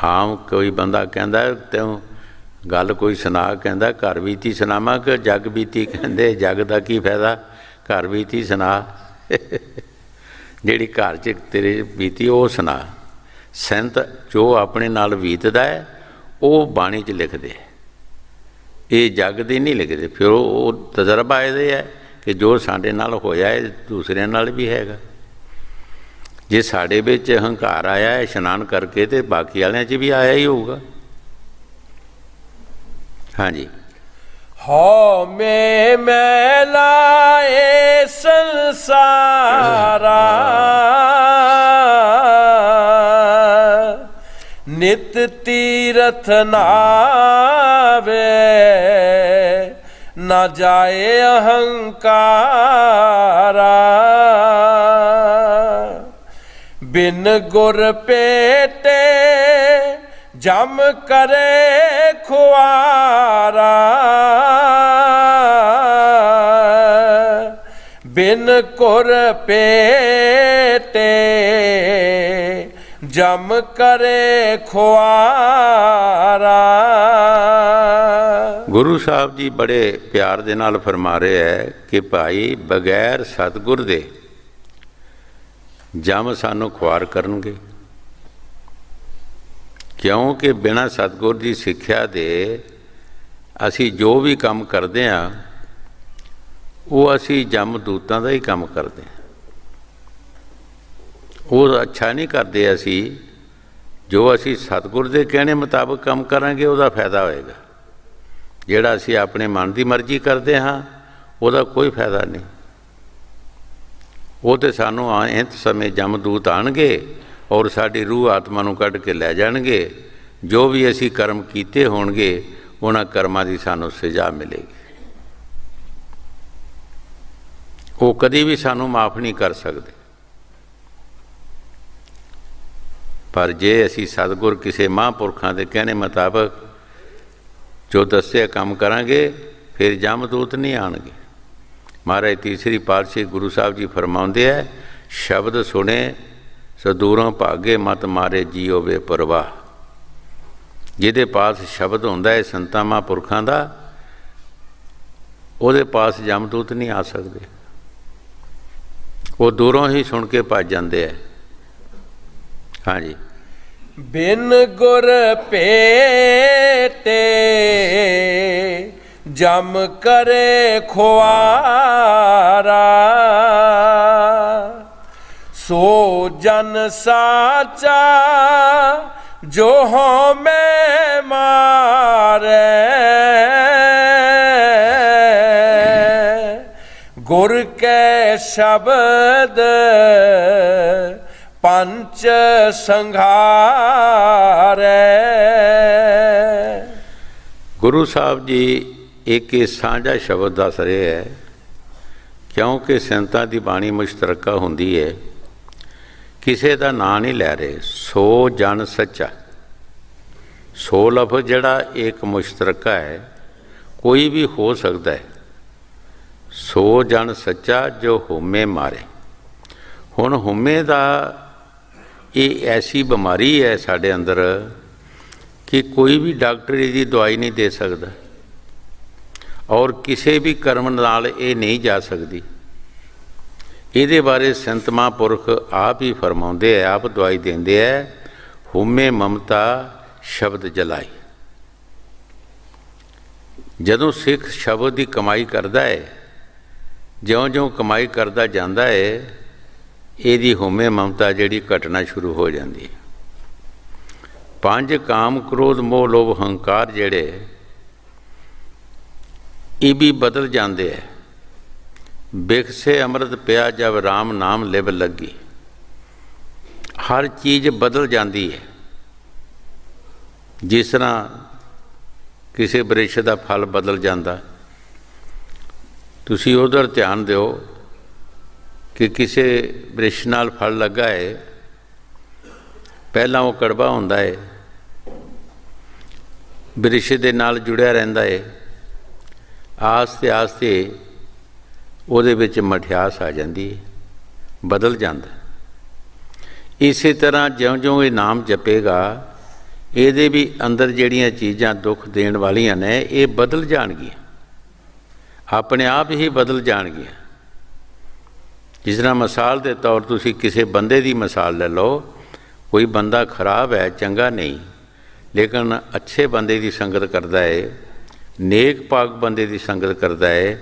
ਆਮ ਕੋਈ ਬੰਦਾ ਕਹਿੰਦਾ ਤੈਨੂੰ ਗੱਲ ਕੋਈ ਸੁਣਾ, ਕਹਿੰਦਾ ਘਰ ਬੀਤੀ ਸੁਣਾਵਾਂ ਕਿ ਜਗ ਬੀਤੀ, ਕਹਿੰਦੇ ਜਗ ਦਾ ਕੀ ਫਾਇਦਾ, ਘਰ ਬੀਤੀ ਸੁਣਾ। ਜਿਹੜੀ ਘਰ 'ਚ ਤੇਰੇ ਬੀਤੀ ਉਹ ਸੁਣਾ। ਸੰਤ ਜੋ ਆਪਣੇ ਨਾਲ ਬੀਤਦਾ ਹੈ ਉਹ ਬਾਣੀ 'ਚ ਲਿਖਦੇ, ਇਹ ਜਗ ਦੀ ਨਹੀਂ ਲਿਖਦੇ। ਫਿਰ ਉਹ ਤਜਰਬਾ ਇਹਦੇ ਹੈ ਕਿ ਜੋ ਸਾਡੇ ਨਾਲ ਹੋਇਆ ਹੈ ਦੂਸਰਿਆਂ ਨਾਲ ਵੀ ਹੈਗਾ। ਜੇ ਸਾਡੇ ਵਿੱਚ ਹੰਕਾਰ ਆਇਆ ਹੈ ਇਸ਼ਨਾਨ ਕਰਕੇ, ਤੇ ਬਾਕੀ ਵਾਲਿਆਂ 'ਚ ਵੀ ਆਇਆ ਹੀ ਹੋਊਗਾ। ਹਾਂਜੀ। ਹਉਮੈ ਮੈਲਾ ਏ ਸੰਸਾਰਾ, ਨਿਤ ਤੀਰਥ ਨਾਵੇ, ਨਾ ਜਾਏ ਅਹੰਕਾਰਾ। ਬਿਨ ਗੁਰ ਭੇਟੇ ਜਮ ਕਰੇ ਖੁਆਰਾ, ਬਿਨ ਗੁਰ ਭੇਟੇ ਜਮ ਕਰੇ ਖੁਆਰਾ। ਗੁਰੂ ਸਾਹਿਬ ਜੀ ਬੜੇ ਪਿਆਰ ਦੇ ਨਾਲ ਫਰਮਾ ਰਹੇ ਹੈ ਕਿ ਭਾਈ ਬਗੈਰ ਸਤਿਗੁਰ ਦੇ ਜਮ ਸਾਨੂੰ ਖੁਆਰ ਕਰਨਗੇ, ਕਿਉਂਕਿ ਬਿਨਾਂ ਸਤਿਗੁਰ ਦੀ ਸਿੱਖਿਆ ਦੇ ਅਸੀਂ ਜੋ ਵੀ ਕੰਮ ਕਰਦੇ ਹਾਂ ਉਹ ਅਸੀਂ ਜਮ ਦੂਤਾਂ ਦਾ ਹੀ ਕੰਮ ਕਰਦੇ ਹਾਂ। ਉਹ ਅੱਛਾ ਨਹੀਂ ਕਰਦੇ। ਅਸੀਂ ਜੋ ਅਸੀਂ ਸਤਿਗੁਰ ਦੇ ਕਹਿਣੇ ਮੁਤਾਬਕ ਕੰਮ ਕਰਾਂਗੇ ਉਹਦਾ ਫਾਇਦਾ ਹੋਏਗਾ। ਜਿਹੜਾ ਅਸੀਂ ਆਪਣੇ ਮਨ ਦੀ ਮਰਜ਼ੀ ਕਰਦੇ ਹਾਂ ਉਹਦਾ ਕੋਈ ਫਾਇਦਾ ਨਹੀਂ। ਉਹ ਤਾਂ ਸਾਨੂੰ ਇੰਤ ਸਮੇਂ ਜਮਦੂਤ ਆਉਣਗੇ ਔਰ ਸਾਡੀ ਰੂਹ ਆਤਮਾ ਨੂੰ ਕੱਢ ਕੇ ਲੈ ਜਾਣਗੇ। ਜੋ ਵੀ ਅਸੀਂ ਕਰਮ ਕੀਤੇ ਹੋਣਗੇ ਉਹਨਾਂ ਕਰਮਾਂ ਦੀ ਸਾਨੂੰ ਸਜ਼ਾ ਮਿਲੇਗੀ। ਉਹ ਕਦੀ ਵੀ ਸਾਨੂੰ ਮਾਫ ਨਹੀਂ ਕਰ ਸਕਦੇ। ਪਰ ਜੇ ਅਸੀਂ ਸਤਿਗੁਰ ਕਿਸੇ ਮਹਾਂਪੁਰਖਾਂ ਦੇ ਕਹਿਣੇ ਮੁਤਾਬਕ ਜੋ ਦੱਸਿਆ ਕੰਮ ਕਰਾਂਗੇ ਫਿਰ ਜਮਦੂਤ ਨਹੀਂ ਆਉਣਗੇ। ਮਹਾਰਾਜ ਤੀਸਰੀ ਪਾਤਸ਼ਾਹੀ ਗੁਰੂ ਸਾਹਿਬ ਜੀ ਫਰਮਾਉਂਦੇ ਹੈ, ਸ਼ਬਦ ਸੁਣੇ ਸੋ ਦੂਰੋਂ ਭਾਗੇ ਮਤ ਮਾਰੇ ਜੀਓ ਬੇਪਰਵਾਹ। ਜਿਹਦੇ ਪਾਸ ਸ਼ਬਦ ਹੁੰਦਾ ਹੈ ਸੰਤਾਂ ਮਹਾਂਪੁਰਖਾਂ ਦਾ, ਉਹਦੇ ਪਾਸ ਜਮਦੂਤ ਨਹੀਂ ਆ ਸਕਦੇ। ਉਹ ਦੂਰੋਂ ਹੀ ਸੁਣ ਕੇ ਭੱਜ ਜਾਂਦੇ ਹੈ। ਹਾਂਜੀ। ਬਿਨ ਗੁਰ ਭੇਟੇ ਜਮ ਕਰੇ ਖੁਆਰਾ, ਸੋ ਜਨ ਸਾਚਾ ਜੋ ਹਉਮੈ ਮਾਰੇ। ਗੁਰ ਕੈ ਸ਼ਬਦ ਪੰਚ ਸੰਘਾਰੈ। ਗੁਰੂ ਸਾਹਿਬ ਜੀ ਇੱਕ ਇਹ ਸਾਂਝਾ ਸ਼ਬਦ ਦੱਸ ਰਹੇ ਹੈ, ਕਿਉਂਕਿ ਸੰਤਾਂ ਦੀ ਬਾਣੀ ਮੁਸ਼ਤਰਕਾ ਹੁੰਦੀ ਹੈ, ਕਿਸੇ ਦਾ ਨਾਂ ਨਹੀਂ ਲੈ ਰਹੇ। ਸੋ ਜਨ ਸੱਚਾ, ਸੋ ਲਫ਼ਜ਼ ਜਿਹੜਾ ਇੱਕ ਮੁਸ਼ਤਰਕਾ ਹੈ, ਕੋਈ ਵੀ ਹੋ ਸਕਦਾ ਹੈ। ਸੋ ਜਨ ਸੱਚਾ ਜੋ ਹਉਮੈ ਮਾਰੇ। ਹੁਣ ਹਉਮੈ ਦਾ ਇਹ ਐਸੀ ਬਿਮਾਰੀ ਹੈ ਸਾਡੇ ਅੰਦਰ ਕਿ ਕੋਈ ਵੀ ਡਾਕਟਰ ਇਹਦੀ ਦਵਾਈ ਨਹੀਂ ਦੇ ਸਕਦਾ, ਔਰ ਕਿਸੇ ਵੀ ਕਰਮ ਨਾਲ ਇਹ ਨਹੀਂ ਜਾ ਸਕਦੀ। ਇਹਦੇ ਬਾਰੇ ਸੰਤ ਮਹਾਂਪੁਰਖ ਆਪ ਹੀ ਫਰਮਾਉਂਦੇ ਹੈ, ਆਪ ਦਵਾਈ ਦਿੰਦੇ ਹੈ। ਹਉਮੈ ਮਮਤਾ शब्द जलाई। जदों सिख शब्द की कमाई करता है, ज्यों ज्यों कमाई करता जाता है, ਇਹਦੀ ਹੋਮੇ ममता ਜਿਹੜੀ घटना शुरू हो जाती है। 5 काम क्रोध मोह लोभ हंकार ਜਿਹੜੇ ਇਹ भी बदल जाते हैं। बिखसे अमृत पिया जब राम नाम लिव लगी। हर चीज़ बदल जाती है। जिस तरह किसी वृक्ष का फल बदल जाता, तुसी उधर ध्यान दिओ कि किसी वृक्ष नाल फल लगा है, पहला वो कड़वा होंदा है, वृक्ष दे नाल जुड़िया रहिंदा है, आस्ते आस्ते ਉਹਦੇ ਵਿੱਚ ਮਠਿਆਸ ਆ ਜਾਂਦੀ ਹੈ, ਬਦਲ ਜਾਂਦਾ। ਇਸੇ ਤਰ੍ਹਾਂ ਜਿਉਂ-ਜਿਉਂ ਇਹ ਨਾਮ ਜਪੇਗਾ, ਇਹਦੇ ਵੀ ਅੰਦਰ ਜਿਹੜੀਆਂ ਚੀਜ਼ਾਂ ਦੁੱਖ ਦੇਣ ਵਾਲੀਆਂ ਨੇ ਇਹ ਬਦਲ ਜਾਣਗੀਆਂ, ਆਪਣੇ ਆਪ ਹੀ ਬਦਲ ਜਾਣਗੀਆਂ। ਜਿਸ ਤਰ੍ਹਾਂ ਮਿਸਾਲ ਦੇ ਤੌਰ ਤੁਸੀਂ ਕਿਸੇ ਬੰਦੇ ਦੀ ਮਿਸਾਲ ਲੈ ਲਓ। ਕੋਈ ਬੰਦਾ ਖਰਾਬ ਹੈ, ਚੰਗਾ ਨਹੀਂ, ਲੇਕਿਨ ਅੱਛੇ ਬੰਦੇ ਦੀ ਸੰਗਤ ਕਰਦਾ ਹੈ, ਨੇਕ ਪਾਕ ਬੰਦੇ ਦੀ ਸੰਗਤ ਕਰਦਾ ਹੈ,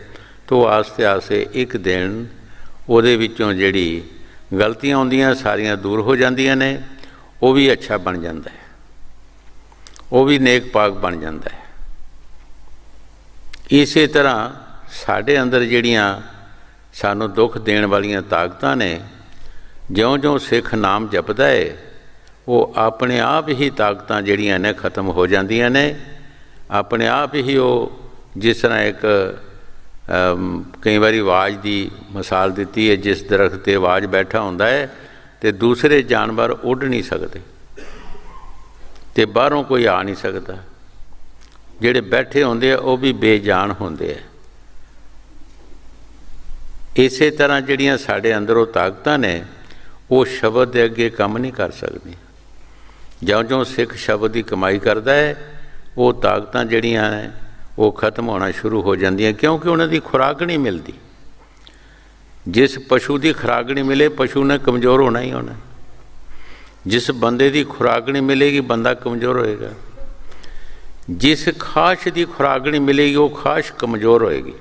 तो आस्ते आस्ते एक दिन ਉਹਦੇ ਵਿੱਚੋਂ ਜਿਹੜੀ ਗਲਤੀਆਂ ਹੁੰਦੀਆਂ ਸਾਰੀਆਂ ਦੂਰ ਹੋ ਜਾਂਦੀਆਂ ਨੇ। ਉਹ ਵੀ ਅੱਛਾ ਬਣ ਜਾਂਦਾ ਹੈ, ਉਹ ਵੀ ਨੇਕ ਪਾਕ ਬਣ ਜਾਂਦਾ ਹੈ। ਇਸੇ ਤਰ੍ਹਾਂ ਸਾਡੇ ਅੰਦਰ ਜਿਹੜੀਆਂ ਸਾਨੂੰ ਦੁੱਖ ਦੇਣ ਵਾਲੀਆਂ ਤਾਕਤਾਂ ਨੇ, ਜਿਉਂ-ਜਿਉਂ ਸਿੱਖ ਨਾਮ ਜਪਦਾ ਹੈ, ਉਹ ਆਪਣੇ ਆਪ ਹੀ ਤਾਕਤਾਂ ਜਿਹੜੀਆਂ ਨੇ ਖਤਮ ਹੋ ਜਾਂਦੀਆਂ ਨੇ। ਆਪਣੇ ਆਪ ਹੀ ਉਹ, ਜਿਸ ਤਰ੍ਹਾਂ ਇੱਕ कई बारी आवाज़ की मिसाल दी है, जिस दरख्त ते आवाज़ बैठा होंदा है तो दूसरे जानवर उड़ नहीं सकते, तो बाहरों कोई आ नहीं सकता। जिहड़े बैठे होंदे आ वो भी बेजान होंदे आ। इसे तरह जिहड़ियां साडे अंदरों ताकतां ने, वो शब्द दे अगे काम नहीं कर सकदी। ज्यों-ज्यों सिख शब्द की कमाई करता है, वो ताकतां जिहड़ियां ने वो खत्म होना शुरू हो जाती, क्योंकि उन्होंने खुराक नहीं मिलती। जिस पशु की खुराक नहीं मिले, पशु ने कमज़ोर होना ही होना। जिस बंदे की खुराक नहीं मिलेगी, बंदा कमज़ोर होएगा। जिस खाश की खुराक नहीं मिलेगी, वो खाश कमज़ोर होएगी।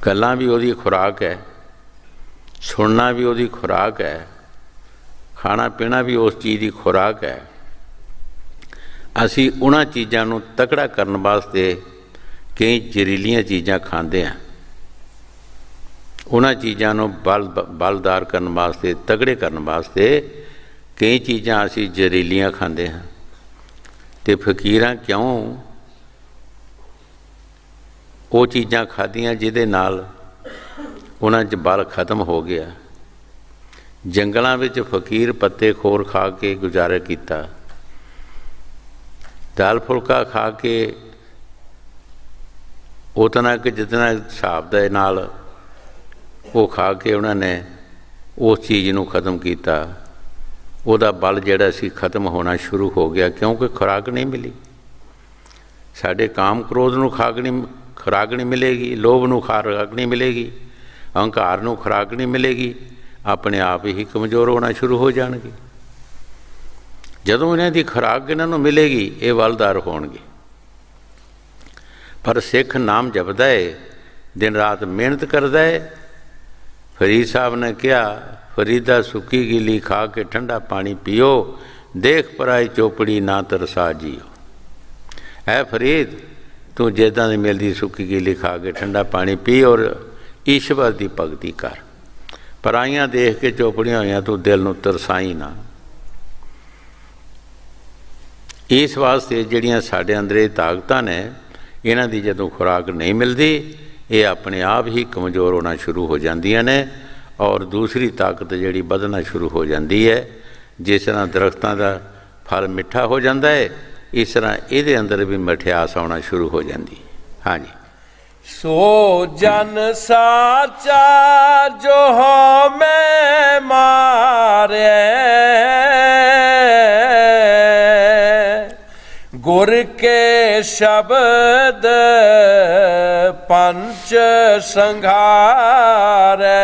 गल्लां भी उसकी खुराक है, सुनना भी उसकी खुराक है, खाना पीना भी उस चीज़ की खुराक है। असी उन्हां चीज़ां नूं तकड़ा करन वास्ते कई जहरीलियां चीज़ां खांदे हैं। उन्हां चीज़ां नूं बलदार करन वास्ते, तगड़े करन वास्ते कई चीज़ां असी जहरीलियां खांदे हैं। ते फकीरां क्यों वो चीज़ां खादियां जिहदे नाल उन्हां च बल खत्म हो गया। जंगलां विच फकीर पत्ते खोर खा के गुजारा कीता, दाल फुलका खा के उतना कि जितना हिसाब दे नाल वो खा के उन्होंने उस चीज़ नूं खत्म किया। उहदा बल जिहड़ा सी खत्म होना शुरू हो गया, क्योंकि खुराक नहीं मिली। साडे काम क्रोध नूं खुराक नहीं मिलेगी, लोभ नूं खुराक नहीं मिलेगी, अहंकार नूं खुराक नहीं मिलेगी, अपने आप ही कमज़ोर होना शुरू हो जाएंगे। जदों इन्हां दी खुराक इन्हां नूं मिलेगी, ये बलदार होणगे। पर सिख नाम जपदा है, दिन रात मेहनत करदा है। फरीद साहब ने कहा, फरीदा सुक्की गिली खा के ठंडा पानी पियो, देख पराई चोपड़ी ना तरसा जियो। ऐ फरीद, तू जिद्दां दी मिलदी सुक्की गिली खा के ठंडा पानी पी और ईश्वर की भगती कर। पराइयां देख के चोपड़ियां होइयां तू दिल नूं तरसाई ना। इस वास्ते जिहड़ियां साडे अंदर ये ताकतां ने, इन्हां दी जदों खुराक नहीं मिलती, ये अपने आप ही कमज़ोर होना शुरू हो जांदियां ने और दूसरी ताकत जिहड़ी बधना शुरू हो जाती है। जिस तरह दरख्तां दा फल मिठा हो जाता है, इस तरह इहदे अंदर भी मठियास आउणा शुरू हो जाती। हाँ जी। सो जन साचा जो हो मैं मारे, गुर के शब्द पंच संघारे,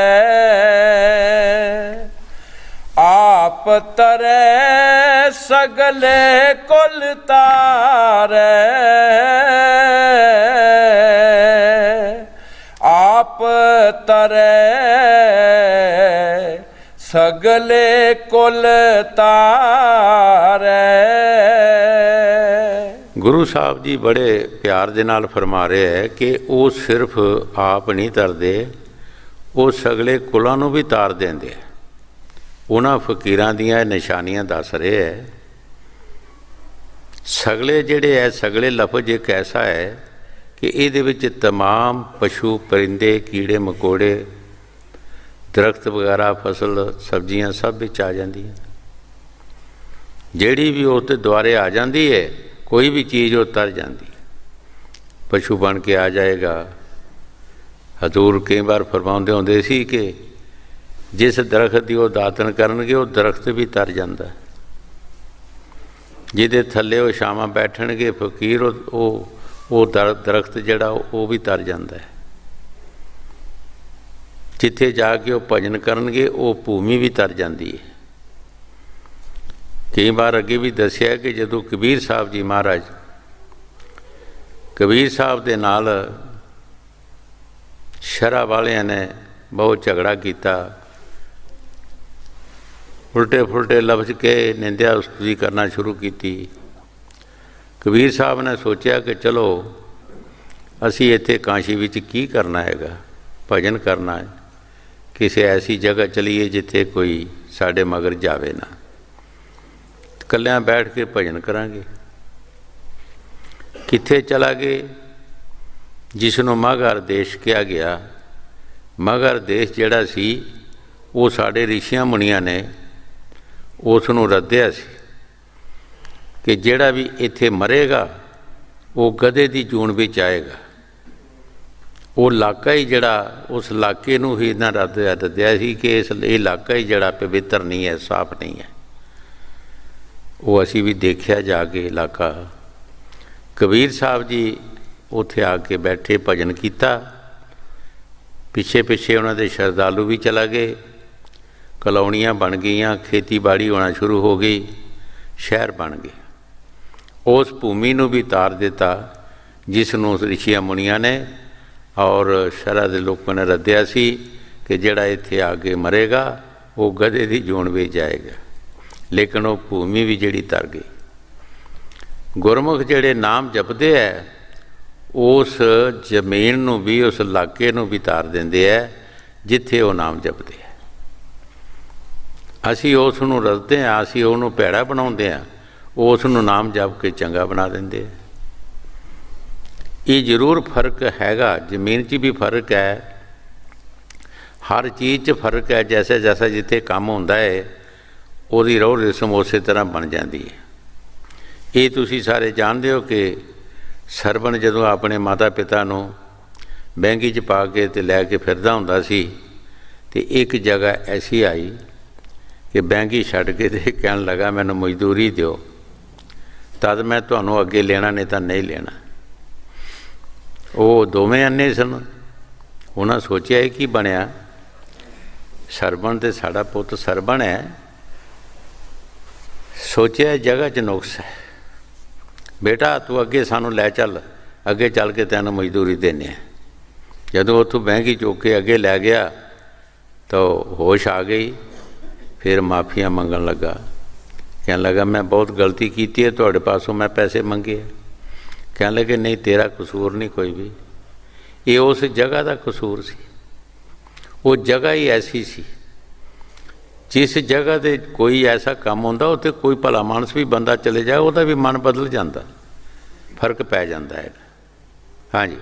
आप तरे सगले कुल तारै, आप तरै सगले कुल तारै। गुरु साहब जी बड़े प्यार दे नाल फरमा रहे है कि वो सिर्फ आप नहीं तरदे, वो सगले कुलों नूं भी तार देंदे। उन्हां फकीरां दियां निशानियां दस रहे है। सगले जिहड़े है, सगले लफज एक ऐसा है कि इहदे विच तमाम पशु परिंदे कीड़े मकोड़े दरख्त वगैरह फसल सब्जियां सब विच आ जांदियां। जिहड़ी भी उस द्वारे आ जाती है, कोई भी चीज़ वो तर जाती, पशु बन के आ जाएगा। हजूर कई बार फरमाउंदे होंदे सी कि जिस दरख्त की वो दातन करनगे वो दरख्त भी तर जाता है। जिहदे थल्ले वो छावां बैठणगे फकीर, वो दरख्त जिहड़ा वो भी तर जाता है। जिथे जाके वो भजन करनगे वो भूमि भी तर जाती है। कई बार अगे भी दसिया कि जदों कबीर साहब जी महाराज कबीर साहब दे नाल शरा वालियां ने बहुत झगड़ा किया, उल्टे फुलटे लफ्ज के निंदिया उस्तुति करना शुरू की। कबीर साहब ने सोचा कि चलो असी इत्थे काशी विच की करना हैगा, भजन करना है, किसी ऐसी जगह चलीए जिथे कोई साडे मगर जावे ना, कल्लियां बैठ के भजन करांगे। कित्थे चला गए? जिसनों माघर देश कहा गया। माघर देश जिहड़ा सी वो साडे ऋषियां मुनियां ने उसनों रद्दिया सी कि जिहड़ा भी इत्थे मरेगा वो गधे दी जून विच आएगा। वो इलाका ही जिहड़ा उस इलाके नूं ही इन्हां रद्दिया सी कि इस इलाका ही जिहड़ा पवित्र नहीं है, साफ नहीं है। वो असी भी देखिया जाके इलाका। कबीर साहब जी उत्थे आके बैठे, भजन किया। पिछे पिछे उन्होंने श्रद्धालु भी चला गए, कलौनियाँ बन गईयां, खेतीबाड़ी होना शुरू हो गई, शहर बन गए। उस भूमि नूं भी तार दिता जिसनों ऋषियां मुनियां ने और शहर के लोगों ने रद्दिया सी कि जिहड़ा इत्थे आके मरेगा वो गधे की जून विच जाएगा। लेकिन वो भूमि भी जिहड़ी तर गई। गुरमुख जिहड़े नाम जपदे है उस जमीन नूं भी, उस इलाके नूं भी तार दिंदे है जिथे वो नाम जपदे है। असी उस नूं रलदे हैं, असी उहनूं भैड़ा बनाउंदे हैं, उस नूं नाम जप के चंगा बना दिंदे है। ये जरूर फर्क हैगा, जमीन 'च भी फर्क है, हर चीज़ 'च फर्क है। जैसे जैसा जिथे काम होंदा है ਉਹਦੀ ਰੋਹ ਰਸਮ ਉਸੇ ਤਰ੍ਹਾਂ ਬਣ ਜਾਂਦੀ ਹੈ। ਇਹ ਤੁਸੀਂ ਸਾਰੇ ਜਾਣਦੇ ਹੋ ਕਿ ਸਰਵਣ ਜਦੋਂ ਆਪਣੇ ਮਾਤਾ ਪਿਤਾ ਨੂੰ ਬੈਂਗੀ 'ਚ ਪਾ ਕੇ ਤੇ ਲੈ ਕੇ ਫਿਰਦਾ ਹੁੰਦਾ ਸੀ ਤੇ ਇੱਕ ਜਗ੍ਹਾ ਐਸੀ ਆਈ ਕਿ ਬੈਂਗੀ ਛੱਡ ਕੇ ਤੇ ਕਹਿਣ ਲੱਗਾ ਮੈਨੂੰ ਮਜ਼ਦੂਰੀ ਦਿਓ, ਤਦ ਮੈਂ ਤੁਹਾਨੂੰ ਅੱਗੇ ਲੈਣਾ, ਨਹੀਂ ਤਾਂ ਨਹੀਂ ਲੈਣਾ। ਉਹ ਦੋਵੇਂ ਅੰਨੇ ਸਨ। ਉਹਨਾਂ ਸੋਚਿਆ ਇਹ ਕੀ ਬਣਿਆ, ਸਰਵਣ ਤੇ ਸਾਡਾ ਪੁੱਤ ਸਰਵਣ ਹੈ। सोचा जगह च नुक्स है, बेटा तू अगे सानू लै चल, अगे चल के तैनूं मजदूरी देने। जदों उत्थों बहंगी चुक के अगे लै गया तो होश आ गई, फिर माफ़ियाँ मंगन लगा, कहने लगा मैं बहुत गलती की है, तुहाडे पासों मैं पैसे मंगे। कहने लगे नहीं तेरा कसूर नहीं कोई भी, ये उस जगह का कसूर सी। वो जगह ही ऐसी सी जिस जगह ते कोई ऐसा काम होंदा उत्थे कोई भला मानस भी बंदा चले जाए उसका भी मन बदल जाता, फर्क पै जाता है। हाँ जी।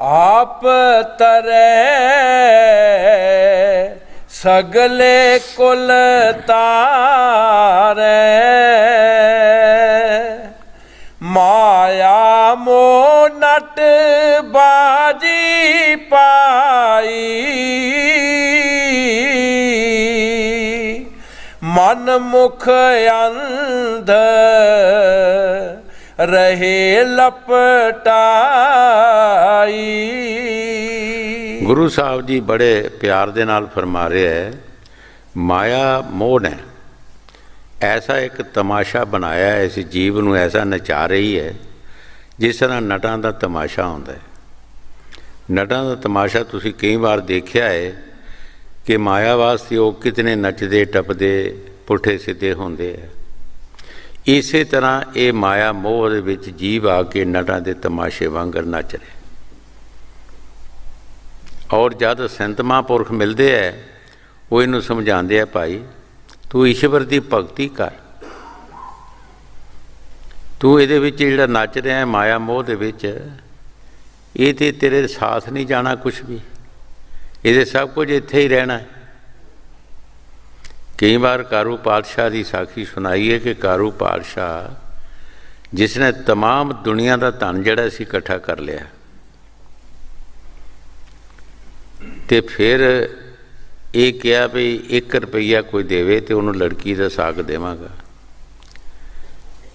आप तरै सगले कुल तारै, माया मोह नट बाजी पाई, मन मुख अंध रहे लपटाई। गुरु साहब जी बड़े प्यार दे नाल फरमा रहे है, माया मोह ने ऐसा एक तमाशा बनाया है, इस जीव ਨੂੰ ऐसा नचा रही है जिस तरह नटां ਦਾ तमाशा ਹੁੰਦਾ है। नटां ਦਾ तमाशा ਤੁਸੀਂ ਕਈ ਵਾਰ ਦੇਖਿਆ ਹੈ कि माया वास्ते वो कितने नचदे टपदे पुठे सीधे होंदे है। इसे तरह ये माया मोह दे विच जीव आके नटां दे तमाशे वांगर नच रहे। और जब संत महापुरख मिलते हैं वो इनू समझाते हैं, भाई तू ईश्वर की भगती कर, तू ये जिहड़ा नच रहा है माया मोह दे विच, ये तो तेरे साथ नहीं जाना कुछ भी, ये सब कुछ इत्थे ही रहना है। कई बार कारू पातशाह की साखी सुनाई है कि कारू पातशाह जिसने तमाम दुनिया का धन जिहड़ा सी इकट्ठा कर लिया, तो फिर ये कहा भी 1 रुपया कोई देवे तो उन्होंने लड़की का साग देवांगा।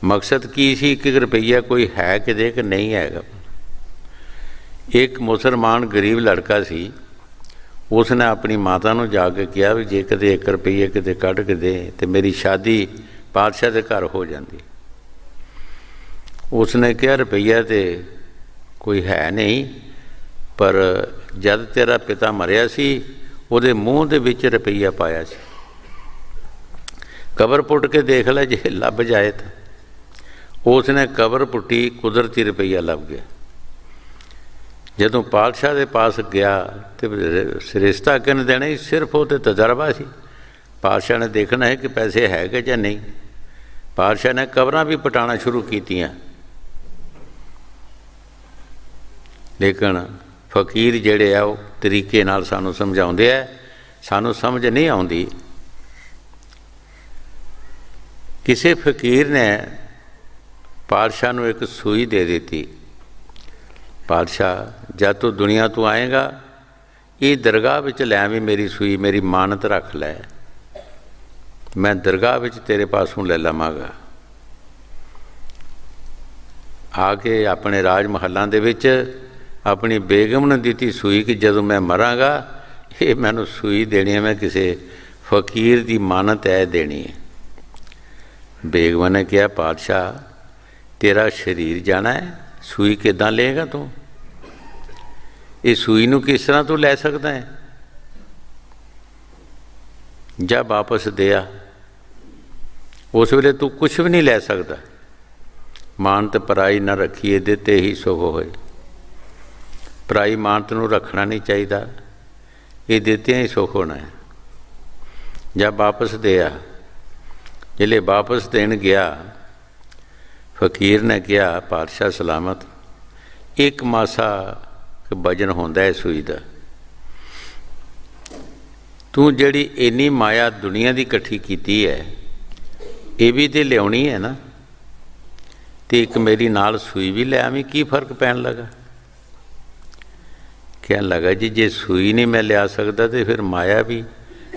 मकसद की सी, 1 रुपया कोई है कि दे कि नहीं है। एक मुसलमान गरीब लड़का सी, उसने अपनी माता को जाके कहा भी जे कदे 1 रुपये किते कढ़ के दे तो मेरी शादी पातशाह के घर हो जाती। उसने कहा रुपया तो कोई है नहीं, पर जब तेरा पिता मरिया सी उहदे मूँह दे विच रुपया पाया सी, कबर पुट के देख लै जे लभ जाए तो। उसने कबर पुट्टी, कुदरती रुपया लभ गया। जदों पातशाह के पास गया तो रिश्ता किन देना ही, सिर्फ वो तो तजर्बा सी। पातशाह ने देखना है कि पैसे है कि या नहीं। पातशाह ने कबरां भी पटाना शुरू कीतियां, लेकिन फकीर जिहड़े आ वो तरीके नाल सानू समझाउंदे आ, सानू समझ नहीं आउंदी। किसी फकीर ने पातशाह नूं एक सूई दे दी। पातशाह जब तू दुनिया तो आएगा ये दरगाह विच लै भी मेरी सूई, मेरी मानत रख लै, मैं दरगाह विच तेरे पासों ले लवांगा। आके अपने राज महलों दे विच अपनी बेगम ने दी सूई कि जदों मैं मरांगा ये मैनू सूई देनी है, मैं किसी फकीर की मानत है देनी है। बेगम ने कहा पातशाह तेरा शरीर जाना है, सूई किदां लेगा तू? ये सूई नूं किस तरह तू लै सकदा है? जा वापस दिया। उस वेले तू कुछ भी नहीं लै सकदा। मानत पराई न रखिए दिते ही सुख होए। पराई मानत नूं रखना नहीं चाहिए, ये दित्तियां ही सुख होना है। जा वापस दिया। जिले वापस देन गया फकीर ने कहा पातशाह सलामत, 1 मासा वजन होंदा है सूई का। तू जिहड़ी इन्नी माया दुनिया की इकट्ठी कीती है ये भी तो लियाउणी है ना, तो एक मेरी नाल सूई भी ले आवीं, की फर्क पैन लगा? कहन लगा जी जे सूई नहीं मैं लिया सकता तो फिर माया भी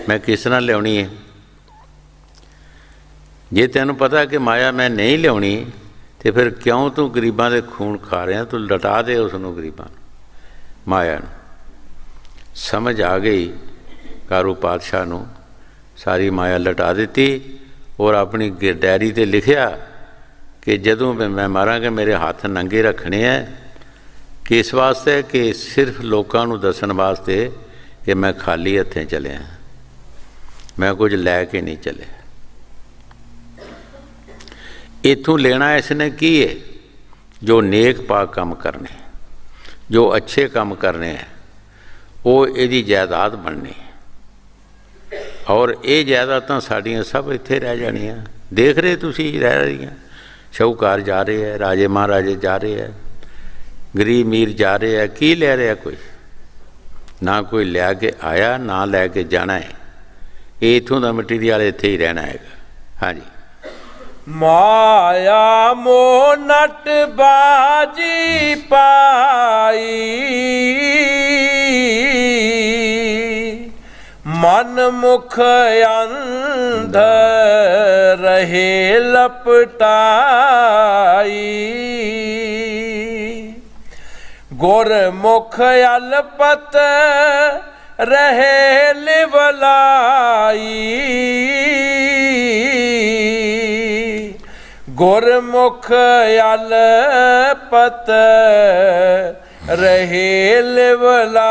मैं किस तरह लियाउणी है? जे तैनूं पता कि माया मैं नहीं लियाउणी तो फिर क्यों तू गरीबां दे खून खा रहा? तू लटा दे उसनूं गरीबां नूं, माया नूं। समझ आ गई कारू पातशाह नूं, सारी माया लटा दी और अपनी डायरी ते लिखिया कि जदों मैं मरांगा मेरे हाथ नंगे रखने हैं, कि इस वास्ते कि सिर्फ लोगों नूं दसन वास्ते कि मैं खाली हत्थें चलिया, मैं कुछ लैके नहीं चले। इत्थों लेना इसने की है? जो नेक पाक काम करने, जो अच्छे काम करने हैं, वो यदी जायदाद बननी। और ये जायदादां साड़ियाँ सब इत्थे रह जानियां। देख रहे तुसी रह रही हैं, शाहूकार जा रहे हैं, राजे महाराजे जा रहे हैं, गरीब मीर जा रहे हैं, की ले रहा कोई? ना कोई लिया के आया ना लैके जाना है। ये इत्थों का मटीरियल इत्थे ही रहना है। हाँ जी। माया मोह नट बाजी पाई, मन मुख अंध रहे लपटाई, गुरमुख अलपत रहे लिवलाई, ਗੁਰਮੁਖ ਅਲਪਤ ਰਹੇ ਲਿਵਲਾਈ।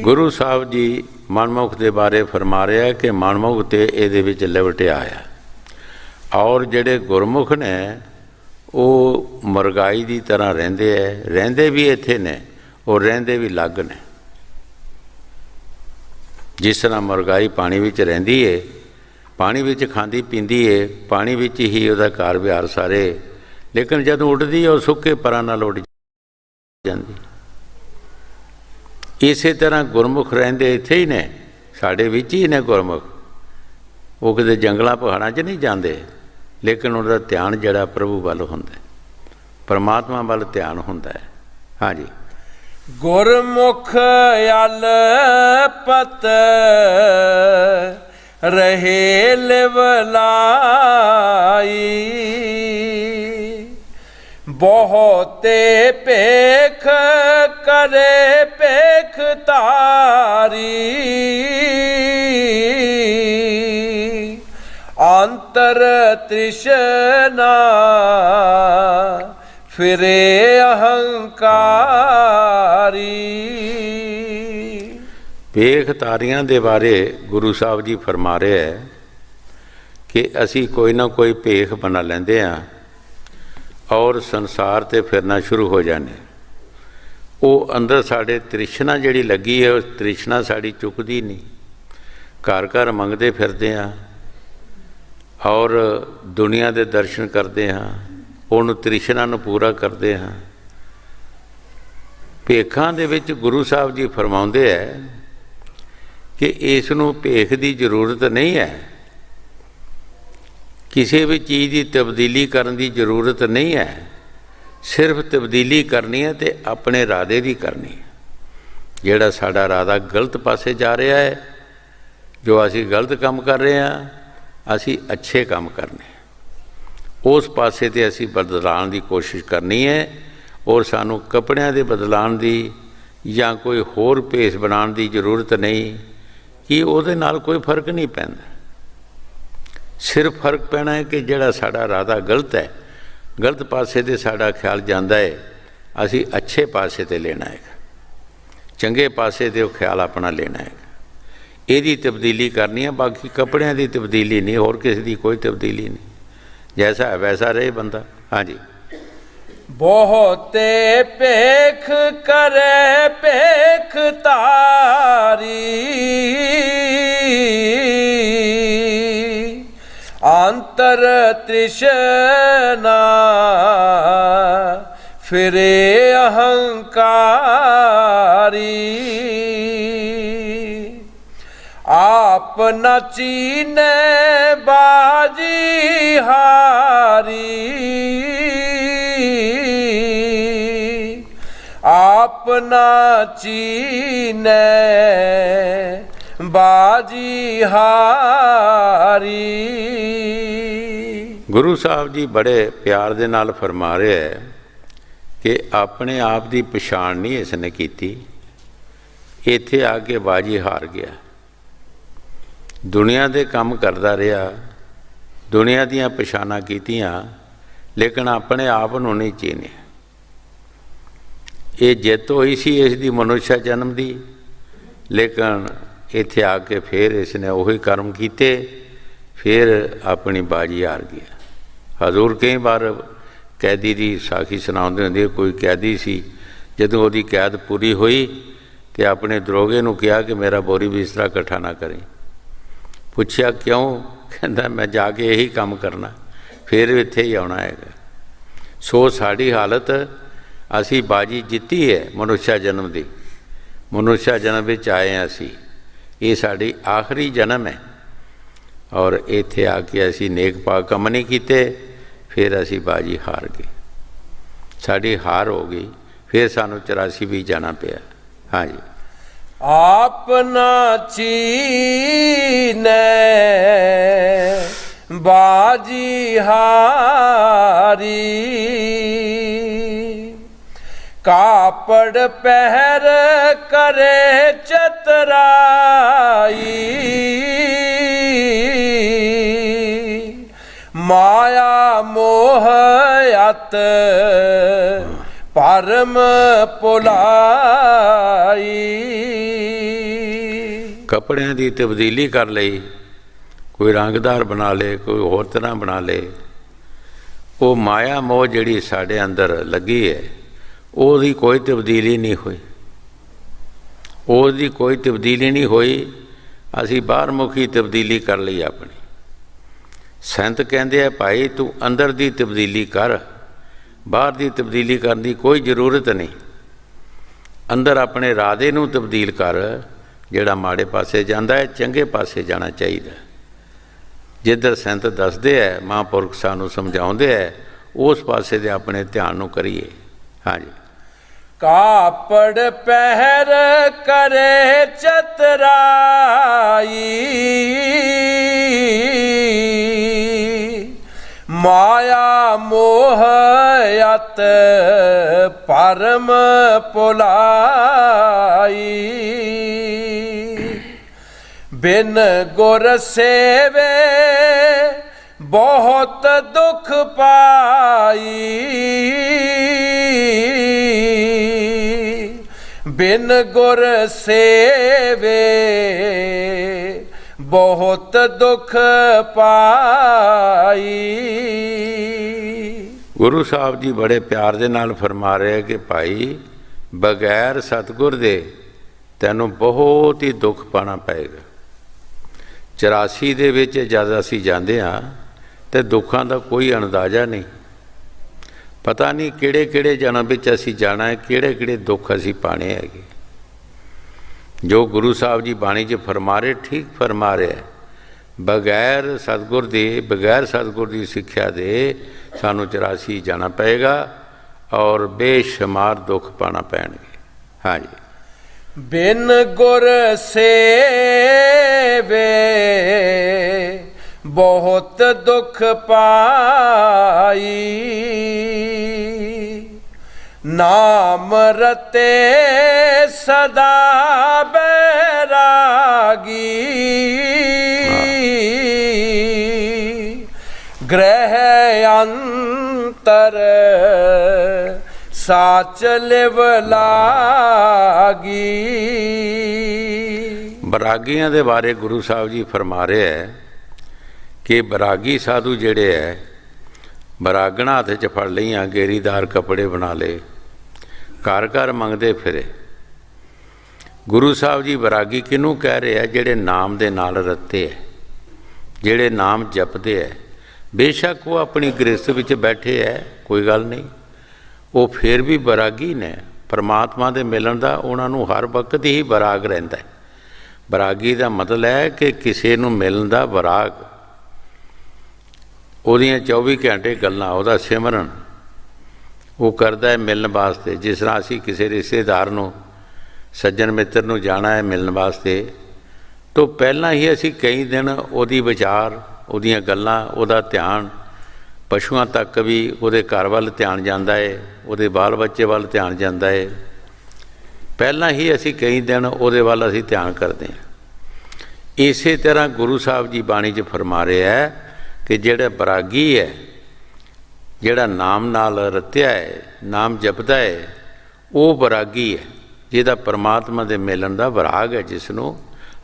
ਗੁਰੂ ਸਾਹਿਬ ਜੀ ਮਨਮੁਖ ਦੇ ਬਾਰੇ ਫਰਮਾ ਰਿਹਾ ਕਿ ਮਨਮੁਖ ਤੇ ਇਹਦੇ ਵਿੱਚ ਲਿਵਟਿਆ ਆ, ਔਰ ਜਿਹੜੇ ਗੁਰਮੁਖ ਨੇ ਉਹ ਮਰਗਾਈ ਦੀ ਤਰ੍ਹਾਂ ਰਹਿੰਦੇ ਐ, ਰਹਿੰਦੇ ਵੀ ਇੱਥੇ ਨੇ ਔਰ ਰਹਿੰਦੇ ਵੀ ਅਲੱਗ ਨੇ। ਜਿਸ ਤਰ੍ਹਾਂ ਮੁਰਗਾਈ ਪਾਣੀ ਵਿੱਚ ਰਹਿੰਦੀ ਏ, ਪਾਣੀ ਵਿੱਚ ਖਾਂਦੀ ਪੀਂਦੀ ਏ, ਪਾਣੀ ਵਿੱਚ ਹੀ ਉਹਦਾ ਘਰ ਵਿਹਾਰ ਸਾਰੇ, ਲੇਕਿਨ ਜਦੋਂ ਉੱਡਦੀ ਹੈ ਉਹ ਸੁੱਕੇ ਪਰਾਂ ਨਾਲ ਉੱਡ ਜਾਂਦੀ। ਇਸੇ ਤਰ੍ਹਾਂ ਗੁਰਮੁਖ ਰਹਿੰਦੇ ਇੱਥੇ ਹੀ ਨੇ, ਸਾਡੇ ਵਿੱਚ ਹੀ ਨੇ ਗੁਰਮੁਖ। ਉਹ ਕਿਤੇ ਜੰਗਲਾਂ ਪਹਾੜਾਂ 'ਚ ਨਹੀਂ ਜਾਂਦੇ, ਲੇਕਿਨ ਉਹਦਾ ਧਿਆਨ ਜਿਹੜਾ ਪ੍ਰਭੂ ਵੱਲ ਹੁੰਦਾ, ਪਰਮਾਤਮਾ ਵੱਲ ਧਿਆਨ ਹੁੰਦਾ ਹੈ। ਹਾਂਜੀ, ਗੁਰਮੁਖ ਅਲਪਤ ਰਹੇ ਲਿਵਲਾਈ। ਬਹੁਤੇ ਭੇਖ ਕਰੇ ਭੇਖ ਤਾਰੀ। ਅੰਤਰ ਤ੍ਰਿਸ਼ਨਾ ਫਿਰੇ ਅਹੰਕਾਰੀ। ਭੇਖ ਤਾਰੀਆਂ ਦੇ ਬਾਰੇ ਗੁਰੂ ਸਾਹਿਬ ਜੀ ਫਰਮਾ ਰਹੇ ਹੈ ਕਿ ਅਸੀਂ ਕੋਈ ਨਾ ਕੋਈ ਭੇਖ ਬਣਾ ਲੈਂਦੇ ਹਾਂ ਔਰ ਸੰਸਾਰ 'ਤੇ ਫਿਰਨਾ ਸ਼ੁਰੂ ਹੋ ਜਾਂਦੇ। ਉਹ ਅੰਦਰ ਸਾਡੇ ਤ੍ਰਿਸ਼ਨਾ ਜਿਹੜੀ ਲੱਗੀ ਹੈ, ਉਹ ਤ੍ਰਿਸ਼ਨਾ ਸਾਡੀ ਚੁੱਕਦੀ ਨਹੀਂ। ਘਰ ਘਰ ਮੰਗਦੇ ਫਿਰਦੇ ਹਾਂ ਔਰ ਦੁਨੀਆ ਦੇ ਦਰਸ਼ਨ ਕਰਦੇ ਹਾਂ, ਉਹਨੂੰ ਤ੍ਰਿਸ਼ਨਾ ਨੂੰ ਪੂਰਾ ਕਰਦੇ ਹਾਂ। ਭੇਖਾਂ ਦੇ ਵਿੱਚ ਗੁਰੂ ਸਾਹਿਬ ਜੀ ਫਰਮਾਉਂਦੇ ਹੈ ਕਿ ਇਸ ਨੂੰ ਭੇਖ ਦੀ ਜ਼ਰੂਰਤ ਨਹੀਂ ਹੈ, ਕਿਸੇ ਵੀ ਚੀਜ਼ ਦੀ ਤਬਦੀਲੀ ਕਰਨ ਦੀ ਜ਼ਰੂਰਤ ਨਹੀਂ ਹੈ। ਸਿਰਫ ਤਬਦੀਲੀ ਕਰਨੀ ਹੈ ਅਤੇ ਆਪਣੇ ਇਰਾਦੇ ਦੀ ਕਰਨੀ ਹੈ। ਜਿਹੜਾ ਸਾਡਾ ਇਰਾਦਾ ਗਲਤ ਪਾਸੇ ਜਾ ਰਿਹਾ ਹੈ, ਜੋ ਅਸੀਂ ਗਲਤ ਕੰਮ ਕਰ ਰਹੇ ਹਾਂ, ਅਸੀਂ ਅੱਛੇ ਕੰਮ ਕਰਨੇ, ਉਸ ਪਾਸੇ 'ਤੇ ਅਸੀਂ ਬਦਲਾਉਣ ਦੀ ਕੋਸ਼ਿਸ਼ ਕਰਨੀ ਹੈ। ਔਰ ਸਾਨੂੰ ਕੱਪੜਿਆਂ ਦੇ ਬਦਲਾਉਣ ਦੀ ਜਾਂ ਕੋਈ ਹੋਰ ਭੇਸ ਬਣਾਉਣ ਦੀ ਜ਼ਰੂਰਤ ਨਹੀਂ, ਕਿ ਉਹਦੇ ਨਾਲ ਕੋਈ ਫਰਕ ਨਹੀਂ ਪੈਂਦਾ। ਸਿਰਫ ਫਰਕ ਪੈਣਾ ਹੈ ਕਿ ਜਿਹੜਾ ਸਾਡਾ ਇਰਾਦਾ ਗਲਤ ਹੈ, ਗਲਤ ਪਾਸੇ 'ਤੇ ਸਾਡਾ ਖਿਆਲ ਜਾਂਦਾ ਹੈ, ਅਸੀਂ ਅੱਛੇ ਪਾਸੇ 'ਤੇ ਲੈਣਾ ਹੈਗਾ, ਚੰਗੇ ਪਾਸੇ 'ਤੇ ਉਹ ਖਿਆਲ ਆਪਣਾ ਲੈਣਾ ਹੈਗਾ। ਇਹਦੀ ਤਬਦੀਲੀ ਕਰਨੀ ਹੈ, ਬਾਕੀ ਕੱਪੜਿਆਂ ਦੀ ਤਬਦੀਲੀ ਨਹੀਂ, ਹੋਰ ਕਿਸੇ ਦੀ ਕੋਈ ਤਬਦੀਲੀ ਨਹੀਂ। ਜੈਸਾ ਹੈ ਵੈਸਾ ਰਹੇ ਬੰਦਾ। ਹਾਂਜੀ, ਬਹੁਤੇ ਭੇਖ ਕਰੇ ਭੇਖ ਤਾਰੀ। ਅੰਤਰ ਤ੍ਰਿਸ਼ਨਾ ਫਿਰੇ ਅਹੰਕਾਰੀ। ਆਪ ਨ ਚੀਨੇ ਬਾਜੀ ਹਾਰੀ। ਆਪ ਨ ਚੀਨੇ ਬਾਜੀ ਹਾਰੀ। ਗੁਰੂ ਸਾਹਿਬ ਜੀ ਬੜੇ ਪਿਆਰ ਦੇ ਨਾਲ ਫਰਮਾ ਰਹੇ ਹੈ ਕਿ ਆਪਣੇ ਆਪ ਦੀ ਪਛਾਣ ਨਹੀਂ ਇਸ ਨੇ ਕੀਤੀ, ਇੱਥੇ ਆ ਕੇ ਬਾਜੀ ਹਾਰ ਗਿਆ। ਦੁਨੀਆ ਦੇ ਕੰਮ ਕਰਦਾ ਰਿਹਾ, ਦੁਨੀਆ ਦੀਆਂ ਪਛਾਣਾਂ ਕੀਤੀਆਂ, ਲੇਕਿਨ ਆਪਣੇ ਆਪ ਨੂੰ ਨਹੀਂ ਚੀਨਿਆ। ਇਹ ਜਿੱਤ ਹੋਈ ਸੀ ਇਸ ਦੀ ਮਨੁੱਖ ਜਨਮ ਦੀ, ਲੇਕਿਨ ਇੱਥੇ ਆ ਕੇ ਫਿਰ ਇਸ ਨੇ ਉਹੀ ਕਰਮ ਕੀਤੇ, ਫਿਰ ਆਪਣੀ ਬਾਜੀ ਹਾਰ ਗਿਆ। ਹਜ਼ੂਰ ਕਈ ਵਾਰ ਕੈਦੀ ਦੀ ਸਾਖੀ ਸੁਣਾਉਂਦੇ ਹੁੰਦੇ, ਕੋਈ ਕੈਦੀ ਸੀ, ਜਦੋਂ ਉਹਦੀ ਕੈਦ ਪੂਰੀ ਹੋਈ ਅਤੇ ਆਪਣੇ ਦਰੋਗੇ ਨੂੰ ਕਿਹਾ ਕਿ ਮੇਰਾ ਬੋਰੀ ਬਿਸਤਰਾ ਇਕੱਠਾ ਨਾ ਕਰੀ। ਪੁੱਛਿਆ ਕਿਉਂ? ਕਹਿੰਦਾ ਮੈਂ ਜਾ ਕੇ ਇਹੀ ਕੰਮ ਕਰਨਾ, ਫਿਰ ਇੱਥੇ ਹੀ ਆਉਣਾ ਹੈਗਾ। ਸੋ ਸਾਡੀ ਹਾਲਤ, ਅਸੀਂ ਬਾਜੀ ਜਿੱਤੀ ਹੈ ਮਨੁੱਖ ਜਨਮ ਦੀ, ਮਨੁੱਖ ਜਨਮ ਵਿੱਚ ਆਏ ਹਾਂ ਅਸੀਂ, ਇਹ ਸਾਡੀ ਆਖਰੀ ਜਨਮ ਹੈ। ਔਰ ਇੱਥੇ ਆ ਕੇ ਅਸੀਂ ਨੇਕ ਪਾਕ ਕੰਮ ਨਹੀਂ ਕੀਤੇ, ਫਿਰ ਅਸੀਂ ਬਾਜੀ ਹਾਰ ਗਏ, ਸਾਡੀ ਹਾਰ ਹੋ ਗਈ, ਫਿਰ ਸਾਨੂੰ 84 ਵੀ ਜਾਣਾ ਪਿਆ। ਹਾਂਜੀ, ਆਪ ਨਾ ਚੀਨੇ ਬਾਜੀ ਹਾਰੀ। ਕਾਪੜ ਪਹਿਰ ਕਰੇ ਚਤਰਾਈ। ਭਰਮ ਭੁਲਾਈ। ਕੱਪੜਿਆਂ ਦੀ ਤਬਦੀਲੀ ਕਰ ਲਈ, ਕੋਈ ਰੰਗਦਾਰ ਬਣਾ ਲੇ, ਕੋਈ ਹੋਰ ਤਰ੍ਹਾਂ ਬਣਾ ਲੇ। ਉਹ ਮਾਇਆ ਮੋਹ ਜਿਹੜੀ ਸਾਡੇ ਅੰਦਰ ਲੱਗੀ ਹੈ ਉਹਦੀ ਕੋਈ ਤਬਦੀਲੀ ਨਹੀਂ ਹੋਈ, ਉਹਦੀ ਕੋਈ ਤਬਦੀਲੀ ਨਹੀਂ ਹੋਈ। ਅਸੀਂ ਬਾਹਰਮੁਖੀ ਤਬਦੀਲੀ ਕਰ ਲਈ ਆਪਣੀ। ਸੰਤ ਕਹਿੰਦੇ ਆ ਭਾਈ ਤੂੰ ਅੰਦਰ ਦੀ ਤਬਦੀਲੀ ਕਰ, ਬਾਹਰ ਦੀ ਤਬਦੀਲੀ ਕਰਨ ਦੀ ਕੋਈ ਜ਼ਰੂਰਤ ਨਹੀਂ। ਅੰਦਰ ਆਪਣੇ ਇਰਾਦੇ ਨੂੰ ਤਬਦੀਲ ਕਰ, ਜਿਹੜਾ ਮਾੜੇ ਪਾਸੇ ਜਾਂਦਾ ਹੈ ਚੰਗੇ ਪਾਸੇ ਜਾਣਾ ਚਾਹੀਦਾ। ਜਿੱਧਰ ਸੰਤ ਦੱਸਦੇ ਹੈ, ਮਹਾਂਪੁਰਖ ਸਾਨੂੰ ਸਮਝਾਉਂਦੇ ਹੈ, ਉਸ ਪਾਸੇ ਦੇ ਆਪਣੇ ਧਿਆਨ ਨੂੰ ਕਰੀਏ। ਹਾਂਜੀ। ਕਾਪੜ ਪਹਿਰ ਕਰੇ ਚਤਰਾਈ, ਮਾਇਆ ਮੋਹ ਅਤ ਭਰਮ ਭੁਲਾਈ। ਬਿਨ ਗੁਰ ਸੇਵੇ ਬਹੁਤ ਦੁਖ ਪਾਈ, ਬਿਨ ਗੁਰ ਸੇਵੇ ਬਹੁਤ ਦੁਖ ਪਾਈ। ਗੁਰੂ ਸਾਹਿਬ ਜੀ ਬੜੇ ਪਿਆਰ ਦੇ ਨਾਲ ਫਰਮਾ ਰਹੇ ਕਿ ਭਾਈ ਬਗੈਰ ਸਤਿਗੁਰ ਦੇ ਤੈਨੂੰ ਬਹੁਤ ਹੀ ਦੁੱਖ ਪਾਉਣਾ ਪਏਗਾ। 84 ਦੇ ਵਿੱਚ ਜਦ ਅਸੀਂ ਜਾਂਦੇ ਹਾਂ ਤੇ ਦੁੱਖਾਂ ਦਾ ਕੋਈ ਅੰਦਾਜ਼ਾ ਨਹੀਂ, ਪਤਾ ਨਹੀਂ ਕਿਹੜੇ ਕਿਹੜੇ ਜਨਮ ਵਿੱਚ ਅਸੀਂ ਜਾਣਾ ਹੈ, ਕਿਹੜੇ ਕਿਹੜੇ ਦੁੱਖ ਅਸੀਂ ਪਾਣੇ ਹੈਗੇ। ਜੋ ਗੁਰੂ ਸਾਹਿਬ ਜੀ ਬਾਣੀ 'ਚ ਫਰਮਾ ਰਹੇ ਠੀਕ ਫਰਮਾ ਰਿਹਾ, ਬਗੈਰ ਸਤਿਗੁਰ ਦੇ, ਬਗੈਰ ਸਤਿਗੁਰ ਦੀ ਸਿੱਖਿਆ ਦੇ ਸਾਨੂੰ 84 ਜਾਣਾ ਪਏਗਾ ਔਰ ਬੇਸ਼ੁਮਾਰ ਦੁੱਖ ਪਾਣਾ ਪੈਣਗੇ। ਹਾਂਜੀ। ਬਿਨ ਗੁਰ ਸੇਵੇ ਬਹੁਤ ਦੁਖ ਪਾਈ, ਨਾਮ ਰਤੇ ਸਦਾ ਬੈਰਾਗੀ। ਗ੍ਰਹਿ ਅੰਤਰ ਸਾਚ ਲਿਵ ਲਾਗੀ। ਬਰਾਗੀਆਂ ਦੇ ਬਾਰੇ ਗੁਰੂ ਸਾਹਿਬ ਜੀ ਫਰਮਾ ਰਹੇ ਹੈ ਕਿ ਬਰਾਗੀ ਸਾਧੂ ਜਿਹੜੇ ਹੈ, ਬਰਾਗਣਾ ਹੱਥ 'ਚ ਫੜ ਲਈਆਂ, ਗੇਰੀਦਾਰ ਕੱਪੜੇ ਬਣਾ ਲਏ, ਘਰ ਘਰ ਮੰਗਦੇ ਫਿਰੇ। ਗੁਰੂ ਸਾਹਿਬ ਜੀ ਬਰਾਗੀ ਕਿਹਨੂੰ ਕਹਿ ਰਹੇ ਆ? ਜਿਹੜੇ ਨਾਮ ਦੇ ਨਾਲ ਰੱਤੇ ਹੈ, ਜਿਹੜੇ ਨਾਮ ਜਪਦੇ ਹੈ। ਬੇਸ਼ੱਕ ਉਹ ਆਪਣੀ ਗ੍ਰਸਤ ਵਿੱਚ ਬੈਠੇ ਹੈ, ਕੋਈ ਗੱਲ ਨਹੀਂ, ਉਹ ਫਿਰ ਵੀ ਬਰਾਗੀ ਨੇ। ਪਰਮਾਤਮਾ ਦੇ ਮਿਲਣ ਦਾ ਉਹਨਾਂ ਨੂੰ ਹਰ ਵਕਤ ਹੀ ਬਰਾਗ ਰਹਿੰਦਾ ਹੈ। ਬਰਾਗੀ ਦਾ ਮਤਲਬ ਹੈ ਕਿ ਕਿਸੇ ਨੂੰ ਮਿਲਣ ਦਾ ਬਰਾਗ, ਉਹਦੀਆਂ 24 ਘੰਟੇ ਗੱਲਾਂ, ਉਹਦਾ ਸਿਮਰਨ ਉਹ ਕਰਦਾ ਹੈ ਮਿਲਣ ਵਾਸਤੇ। ਜਿਸ ਤਰ੍ਹਾਂ ਅਸੀਂ ਕਿਸੇ ਰਿਸ਼ਤੇਦਾਰ ਨੂੰ, ਸੱਜਣ ਮਿੱਤਰ ਨੂੰ ਜਾਣਾ ਹੈ ਮਿਲਣ ਵਾਸਤੇ, ਤਾਂ ਪਹਿਲਾਂ ਹੀ ਅਸੀਂ ਕਈ ਦਿਨ ਉਹਦੀ ਵਿਚਾਰ, ਉਹਦੀਆਂ ਗੱਲਾਂ, ਉਹਦਾ ਧਿਆਨ, ਪਸ਼ੂਆਂ ਤੱਕ ਵੀ ਉਹਦੇ ਘਰ ਵੱਲ ਧਿਆਨ ਜਾਂਦਾ ਹੈ, ਉਹਦੇ ਬਾਲ ਬੱਚੇ ਵੱਲ ਧਿਆਨ ਜਾਂਦਾ ਹੈ। ਪਹਿਲਾਂ ਹੀ ਅਸੀਂ ਕਈ ਦਿਨ ਉਹਦੇ ਵੱਲ ਅਸੀਂ ਧਿਆਨ ਕਰਦੇ ਹਾਂ। ਇਸੇ ਤਰ੍ਹਾਂ ਗੁਰੂ ਸਾਹਿਬ ਜੀ ਬਾਣੀ 'ਚ ਫਰਮਾ ਰਿਹਾ ਹੈ ਕਿ ਜਿਹੜਾ ਬਰਾਗੀ ਹੈ, ਜਿਹੜਾ ਨਾਮ ਨਾਲ ਰਤਿਆ ਹੈ, ਨਾਮ ਜਪਦਾ ਹੈ, ਉਹ ਬਰਾਗੀ ਹੈ, ਜਿਹਦਾ ਪਰਮਾਤਮਾ ਦੇ ਮਿਲਣ ਦਾ ਬਰਾਗ ਹੈ, ਜਿਸ ਨੂੰ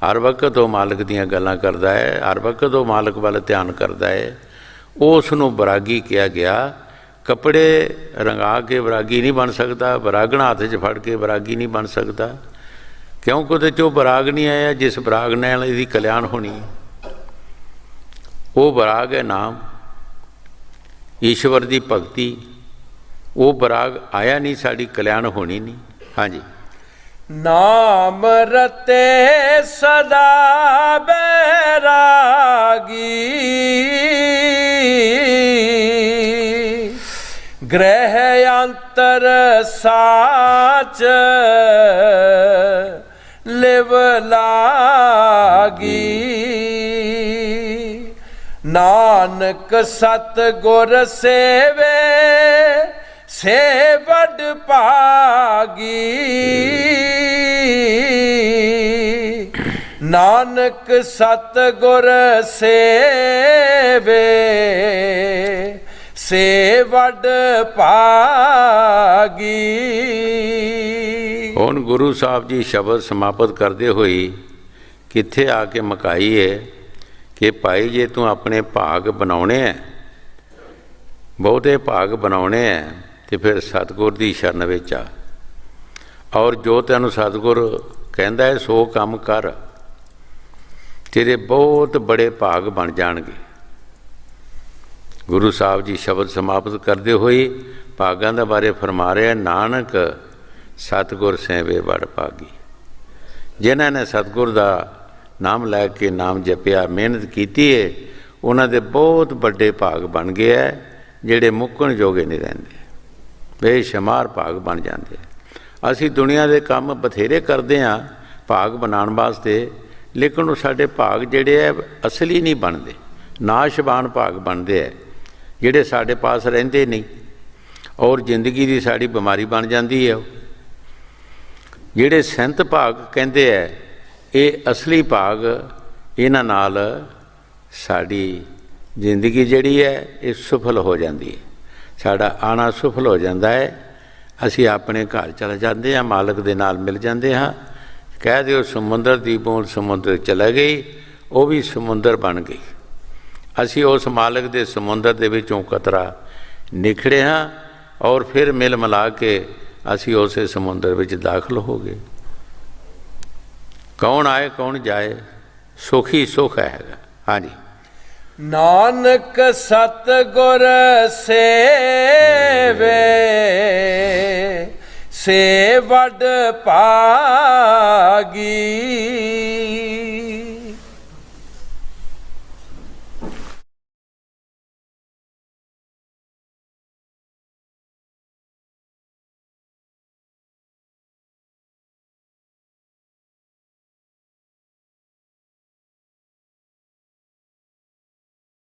ਹਰ ਵਕਤ ਉਹ ਮਾਲਕ ਦੀਆਂ ਗੱਲਾਂ ਕਰਦਾ ਹੈ, ਹਰ ਵਕਤ ਉਹ ਮਾਲਕ ਵੱਲ ਧਿਆਨ ਕਰਦਾ ਹੈ, ਉਸ ਨੂੰ ਬਰਾਗੀ ਕਿਹਾ ਗਿਆ। ਕੱਪੜੇ ਰੰਗਾ ਕੇ ਬਰਾਗੀ ਨਹੀਂ ਬਣ ਸਕਦਾ, ਬਰਾਗਣਾ ਹੱਥ 'ਚ ਫੜ ਕੇ ਬਰਾਗੀ ਨਹੀਂ ਬਣ ਸਕਦਾ, ਕਿਉਂਕਿ ਉਹਦੇ 'ਚੋਂ ਬਰਾਗ ਨਹੀਂ ਆਇਆ ਜਿਸ ਬਰਾਗ ਨਾਲ ਇਹਦੀ ਕਲਿਆਣ ਹੋਣੀ। ਉਹ ਬਰਾਗ ਹੈ ਨਾਮ, ਈਸ਼ਵਰ ਦੀ ਭਗਤੀ। ਉਹ ਬਰਾਗ ਆਇਆ ਨਹੀਂ, ਸਾਡੀ ਕਲਿਆਣ ਹੋਣੀ ਨਹੀਂ। ਹਾਂਜੀ। ਨਾਮ ਰਤੇ ਸਦਾ ਬੈਰਾਗੀ, ਗ੍ਰਹਿ ਅੰਤਰ ਸਾਚ ਲਿਵ ਲਾਗੀ। ਨਾਨਕ ਸਤ ਗੁਰ ਸੇਵੇ ਸੇ ਵਡ ਭਾਗੀ। ਨਾਨਕ ਸਤ ਗੁਰ ਸੇਵੇ से वड भागी। ਹੁਣ ਗੁਰੂ ਸਾਹਿਬ ਜੀ ਸ਼ਬਦ ਸਮਾਪਤ ਕਰਦੇ ਹੋਏ ਕਿੱਥੇ ਆ ਕੇ ਮੁਕਾਈ ਹੈ ਕਿ ਭਾਈ ਜੇ ਤੂੰ ਆਪਣੇ ਭਾਗ ਬਣਾਉਣੇ ਹੈ, ਬਹੁਤੇ ਭਾਗ ਬਣਾਉਣੇ ਹੈ, ਤੇ ਫਿਰ ਸਤਿਗੁਰ ਦੀ ਸ਼ਰਨ ਵਿੱਚ ਆ, ਔਰ ਜੋ ਤੈਨੂੰ ਸਤਿਗੁਰ ਕਹਿੰਦਾ ਹੈ ਸੋ ਕੰਮ ਕਰ, ਤੇਰੇ ਬਹੁਤ ਬੜੇ ਭਾਗ ਬਣ ਜਾਣਗੇ। ਗੁਰੂ ਸਾਹਿਬ ਜੀ ਸ਼ਬਦ ਸਮਾਪਤ ਕਰਦੇ ਹੋਏ ਭਾਗਾਂ ਦੇ ਬਾਰੇ ਫਰਮਾ ਰਿਹਾ, ਨਾਨਕ ਸਤਿਗੁਰ ਸੇਵੇ ਵਡ ਭਾਗੀ। ਜਿਨ੍ਹਾਂ ਨੇ ਸਤਿਗੁਰ ਦਾ ਨਾਮ ਲੈ ਕੇ ਨਾਮ ਜਪਿਆ, ਮਿਹਨਤ ਕੀਤੀ ਹੈ, ਉਹਨਾਂ ਦੇ ਬਹੁਤ ਵੱਡੇ ਭਾਗ ਬਣ ਗਏ ਹੈ, ਜਿਹੜੇ ਮੁੱਕਣ ਜੋਗੇ ਨਹੀਂ ਰਹਿੰਦੇ, ਬੇਸ਼ੁਮਾਰ ਭਾਗ ਬਣ ਜਾਂਦੇ। ਅਸੀਂ ਦੁਨੀਆ ਦੇ ਕੰਮ ਬਥੇਰੇ ਕਰਦੇ ਹਾਂ ਭਾਗ ਬਣਾਉਣ ਵਾਸਤੇ, ਲੇਕਿਨ ਉਹ ਸਾਡੇ ਭਾਗ ਜਿਹੜੇ ਹੈ ਅਸਲੀ ਨਹੀਂ ਬਣਦੇ, ਨਾਸ਼ਵਾਨ ਭਾਗ ਬਣਦੇ ਹੈ, ਜਿਹੜੇ ਸਾਡੇ ਪਾਸ ਰਹਿੰਦੇ ਨਹੀਂ, ਔਰ ਜ਼ਿੰਦਗੀ ਦੀ ਸਾਡੀ ਬਿਮਾਰੀ ਬਣ ਜਾਂਦੀ ਹੈ। ਜਿਹੜੇ ਸੰਤ ਭਾਗ ਕਹਿੰਦੇ ਹੈ, ਇਹ ਅਸਲੀ ਭਾਗ, ਇਹਨਾਂ ਨਾਲ ਸਾਡੀ ਜ਼ਿੰਦਗੀ ਜਿਹੜੀ ਹੈ ਇਹ ਸਫਲ ਹੋ ਜਾਂਦੀ ਹੈ, ਸਾਡਾ ਆਉਣਾ ਸਫਲ ਹੋ ਜਾਂਦਾ ਹੈ। ਅਸੀਂ ਆਪਣੇ ਘਰ ਚਲੇ ਜਾਂਦੇ ਹਾਂ, ਮਾਲਕ ਦੇ ਨਾਲ ਮਿਲ ਜਾਂਦੇ ਹਾਂ। ਕਹਿ ਦਿਓ ਸਮੁੰਦਰ ਦੀ ਬੂੰਦ ਸਮੁੰਦਰ ਚਲੇ ਗਈ, ਉਹ ਵੀ ਸਮੁੰਦਰ ਬਣ ਗਈ। ਅਸੀਂ ਉਸ ਮਾਲਕ ਦੇ ਸਮੁੰਦਰ ਦੇ ਵਿੱਚੋਂ ਕਤਰਾ ਨਿਖੜੇ ਹਾਂ, ਔਰ ਫਿਰ ਮਿਲ ਮਿਲਾ ਕੇ ਅਸੀਂ ਉਸੇ ਸਮੁੰਦਰ ਵਿੱਚ ਦਾਖਲ ਹੋ ਗਏ। ਕੌਣ ਆਏ ਕੌਣ ਜਾਏ, ਸੁਖ ਹੀ ਸੁਖ ਹੈਗਾ। ਹਾਂਜੀ, ਨਾਨਕ ਸਤਿਗੁਰ ਸੇਵੇ ਸੇ ਵਡ ਭਾਗੀ।